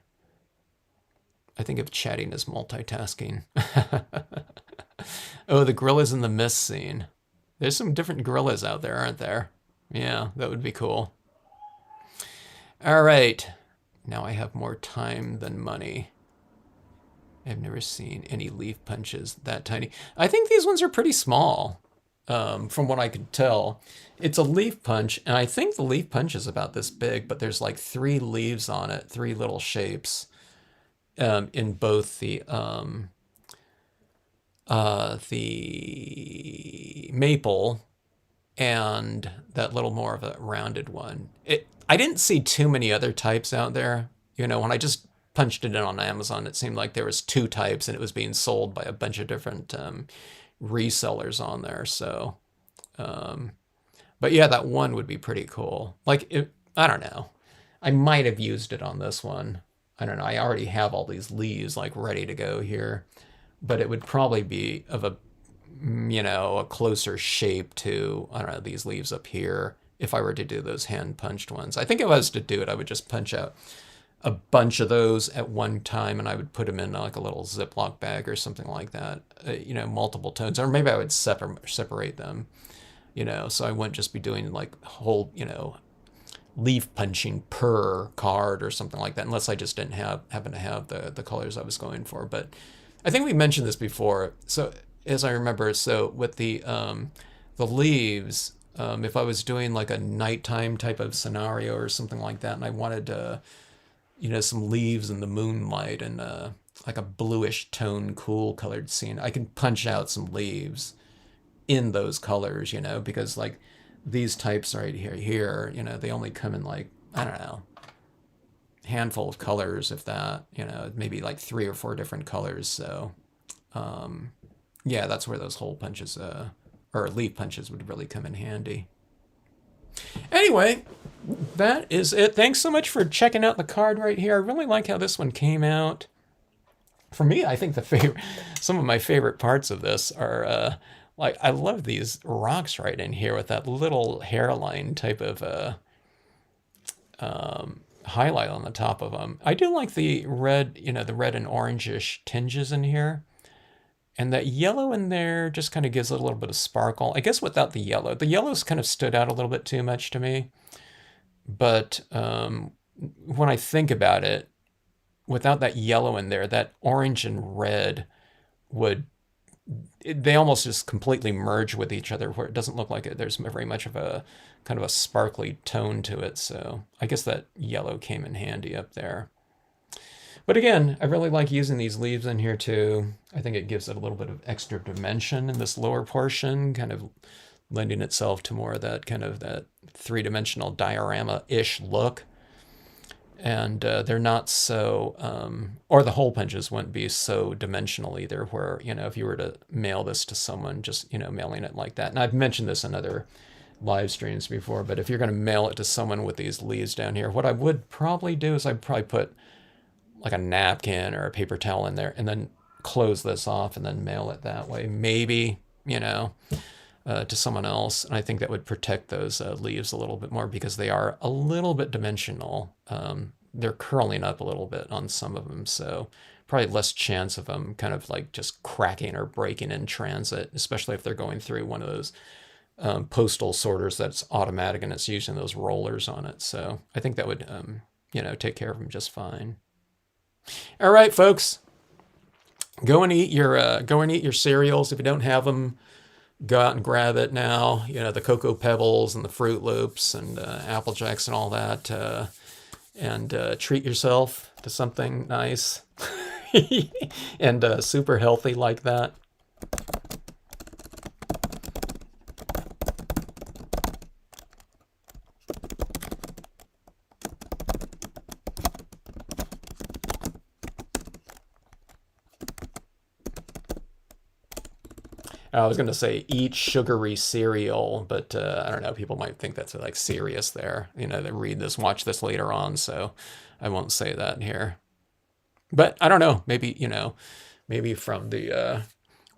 I think of chatting as multitasking. Oh, the gorillas in the mist scene. There's some different gorillas out there, aren't there? Yeah, that would be cool. All right. Now I have more time than money. I've never seen any leaf punches that tiny. I think these ones are pretty small. From what I could tell. It's a leaf punch, and I think the leaf punch is about this big, but there's like 3 leaves on it, 3 little shapes, in both the maple and that little more of a rounded one. I didn't see too many other types out there. You know, when I just punched it in on Amazon, it seemed like there was 2 types, and it was being sold by a bunch of different resellers on there. So but yeah, that one would be pretty cool. Like, I don't know, I might have used it on this one. I don't know, I already have all these leaves like ready to go here, but it would probably be of a, you know, a closer shape to, I don't know, these leaves up here if I were to do those hand punched ones. I think if I was to do it, I would just punch out a bunch of those at one time, and I would put them in like a little Ziploc bag or something like that, you know, multiple tones, or maybe I would separate them, you know, so I wouldn't just be doing like whole, you know, leaf punching per card or something like that, unless I just didn't happen to have the colors I was going for. But I think we mentioned this before. So as I remember, so with the leaves, if I was doing like a nighttime type of scenario or something like that, and I wanted you know, some leaves in the moonlight and like a bluish tone, cool colored scene, I can punch out some leaves in those colors, you know, because like these types right here, you know, they only come in like, I don't know, handful of colors, if that, you know, maybe like 3 or 4 different colors. So yeah, that's where those hole punches or leaf punches would really come in handy. Anyway, that is it. Thanks so much for checking out the card right here. I really like how this one came out. For me, I think some of my favorite parts of this are like I love these rocks right in here with that little hairline type of highlight on the top of them. I do like the red, you know, the red and orangish tinges in here. And that yellow in there just kind of gives it a little bit of sparkle. I guess without the yellow's kind of stood out a little bit too much to me. But when I think about it, without that yellow in there, that orange and red they almost just completely merge with each other where it doesn't look like there's very much of a kind of a sparkly tone to it. So I guess that yellow came in handy up there. But again, I really like using these leaves in here too. I think it gives it a little bit of extra dimension in this lower portion, kind of lending itself to more of that kind of that 3-dimensional diorama-ish look. And they're not so, or the hole punches wouldn't be so dimensional either, where, you know, if you were to mail this to someone, just, you know, mailing it like that. And I've mentioned this in other live streams before, but if you're going to mail it to someone with these leaves down here, what I would probably do is I'd probably put like a napkin or a paper towel in there and then close this off and then mail it that way. Maybe, you know, to someone else. And I think that would protect those leaves a little bit more because they are a little bit dimensional. They're curling up a little bit on some of them. So probably less chance of them kind of like just cracking or breaking in transit, especially if they're going through one of those postal sorters that's automatic and it's using those rollers on it. So I think that would, you know, take care of them just fine. All right, folks, go and eat your cereals. If you don't have them, go out and grab it now. You know, the Cocoa Pebbles and the Fruit Loops and Apple Jacks and all that, and treat yourself to something nice and super healthy like that. I was going to say eat sugary cereal, but I don't know. People might think that's like serious there. You know, they read this, watch this later on, so I won't say that here. But I don't know. Maybe, you know, maybe from the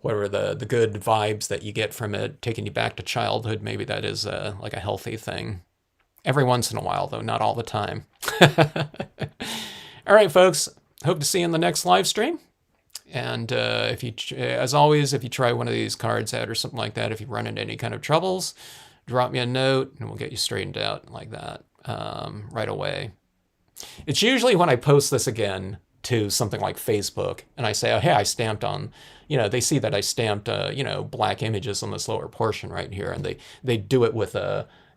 whatever the good vibes that you get from it, taking you back to childhood, maybe that is like a healthy thing. Every once in a while, though, not all the time. All right, folks. Hope to see you in the next live stream. And if you, as always, if you try one of these cards out or something like that, if you run into any kind of troubles, drop me a note and we'll get you straightened out like that right away. It's usually when I post this again to something like Facebook and I say, oh, hey, I stamped on, you know, they see that I stamped, you know, black images on this lower portion right here. And they do it with,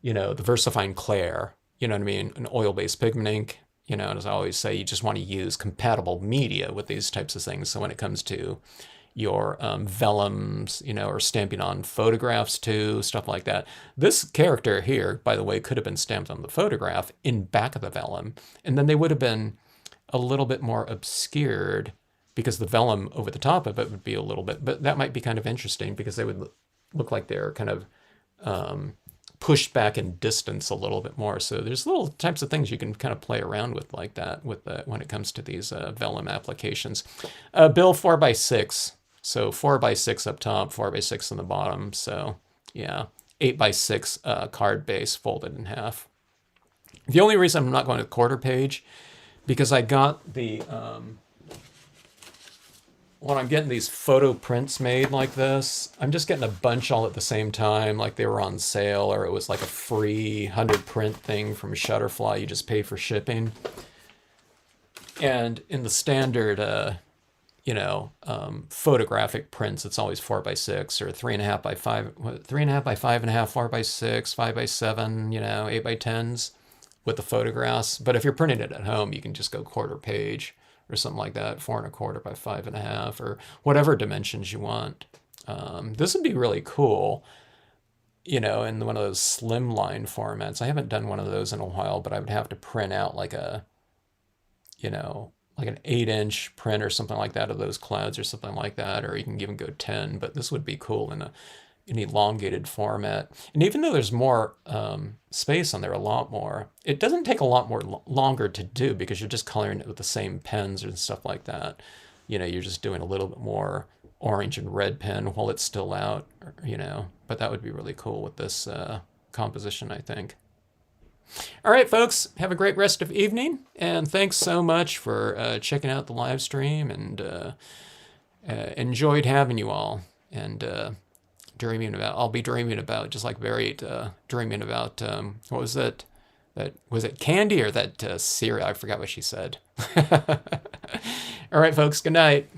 you know, the VersaFine Clair, you know what I mean? An oil-based pigment ink. You know, and as I always say, you just want to use compatible media with these types of things. So when it comes to your vellums, you know, or stamping on photographs too, stuff like that. This character here, by the way, could have been stamped on the photograph in back of the vellum. And then they would have been a little bit more obscured because the vellum over the top of it would be a little bit, but that might be kind of interesting because they would look like they're kind of pushed back in distance a little bit more. So there's little types of things you can kind of play around with like that with when it comes to these vellum applications. Bill 4x6. So 4x6 up top, 4x6 on the bottom. So yeah, 8x6 card base folded in half. The only reason I'm not going to quarter page because I got the, when I'm getting these photo prints made like this, I'm just getting a bunch all at the same time, like they were on sale, or it was like a free 100 print thing from Shutterfly. You just pay for shipping. And in the standard, you know, photographic prints, it's always 4x6 or 3.5 by 5, 3.5 by 5.5, 4x6, 5x7, you know, 8x10s with the photographs. But if you're printing it at home, you can just go quarter page or something like that, 4¼ by 5½, or whatever dimensions you want. This would be really cool, you know, in one of those slimline formats. I haven't done one of those in a while, but I would have to print out like a, you know, like an 8-inch print or something like that of those clouds or something like that, or you can even go 10, but this would be cool in an elongated format. And even though there's more space on there, a lot more, it doesn't take a lot more longer to do because you're just coloring it with the same pens and stuff like that. You know, you're just doing a little bit more orange and red pen while it's still out, you know, but that would be really cool with this composition, I think. All right, folks, have a great rest of evening, and thanks so much for checking out the live stream, and enjoyed having you all, and I'll be dreaming about, just like Barry, dreaming about, what was that? Was it candy or that cereal? I forgot what she said. All right, folks, good night.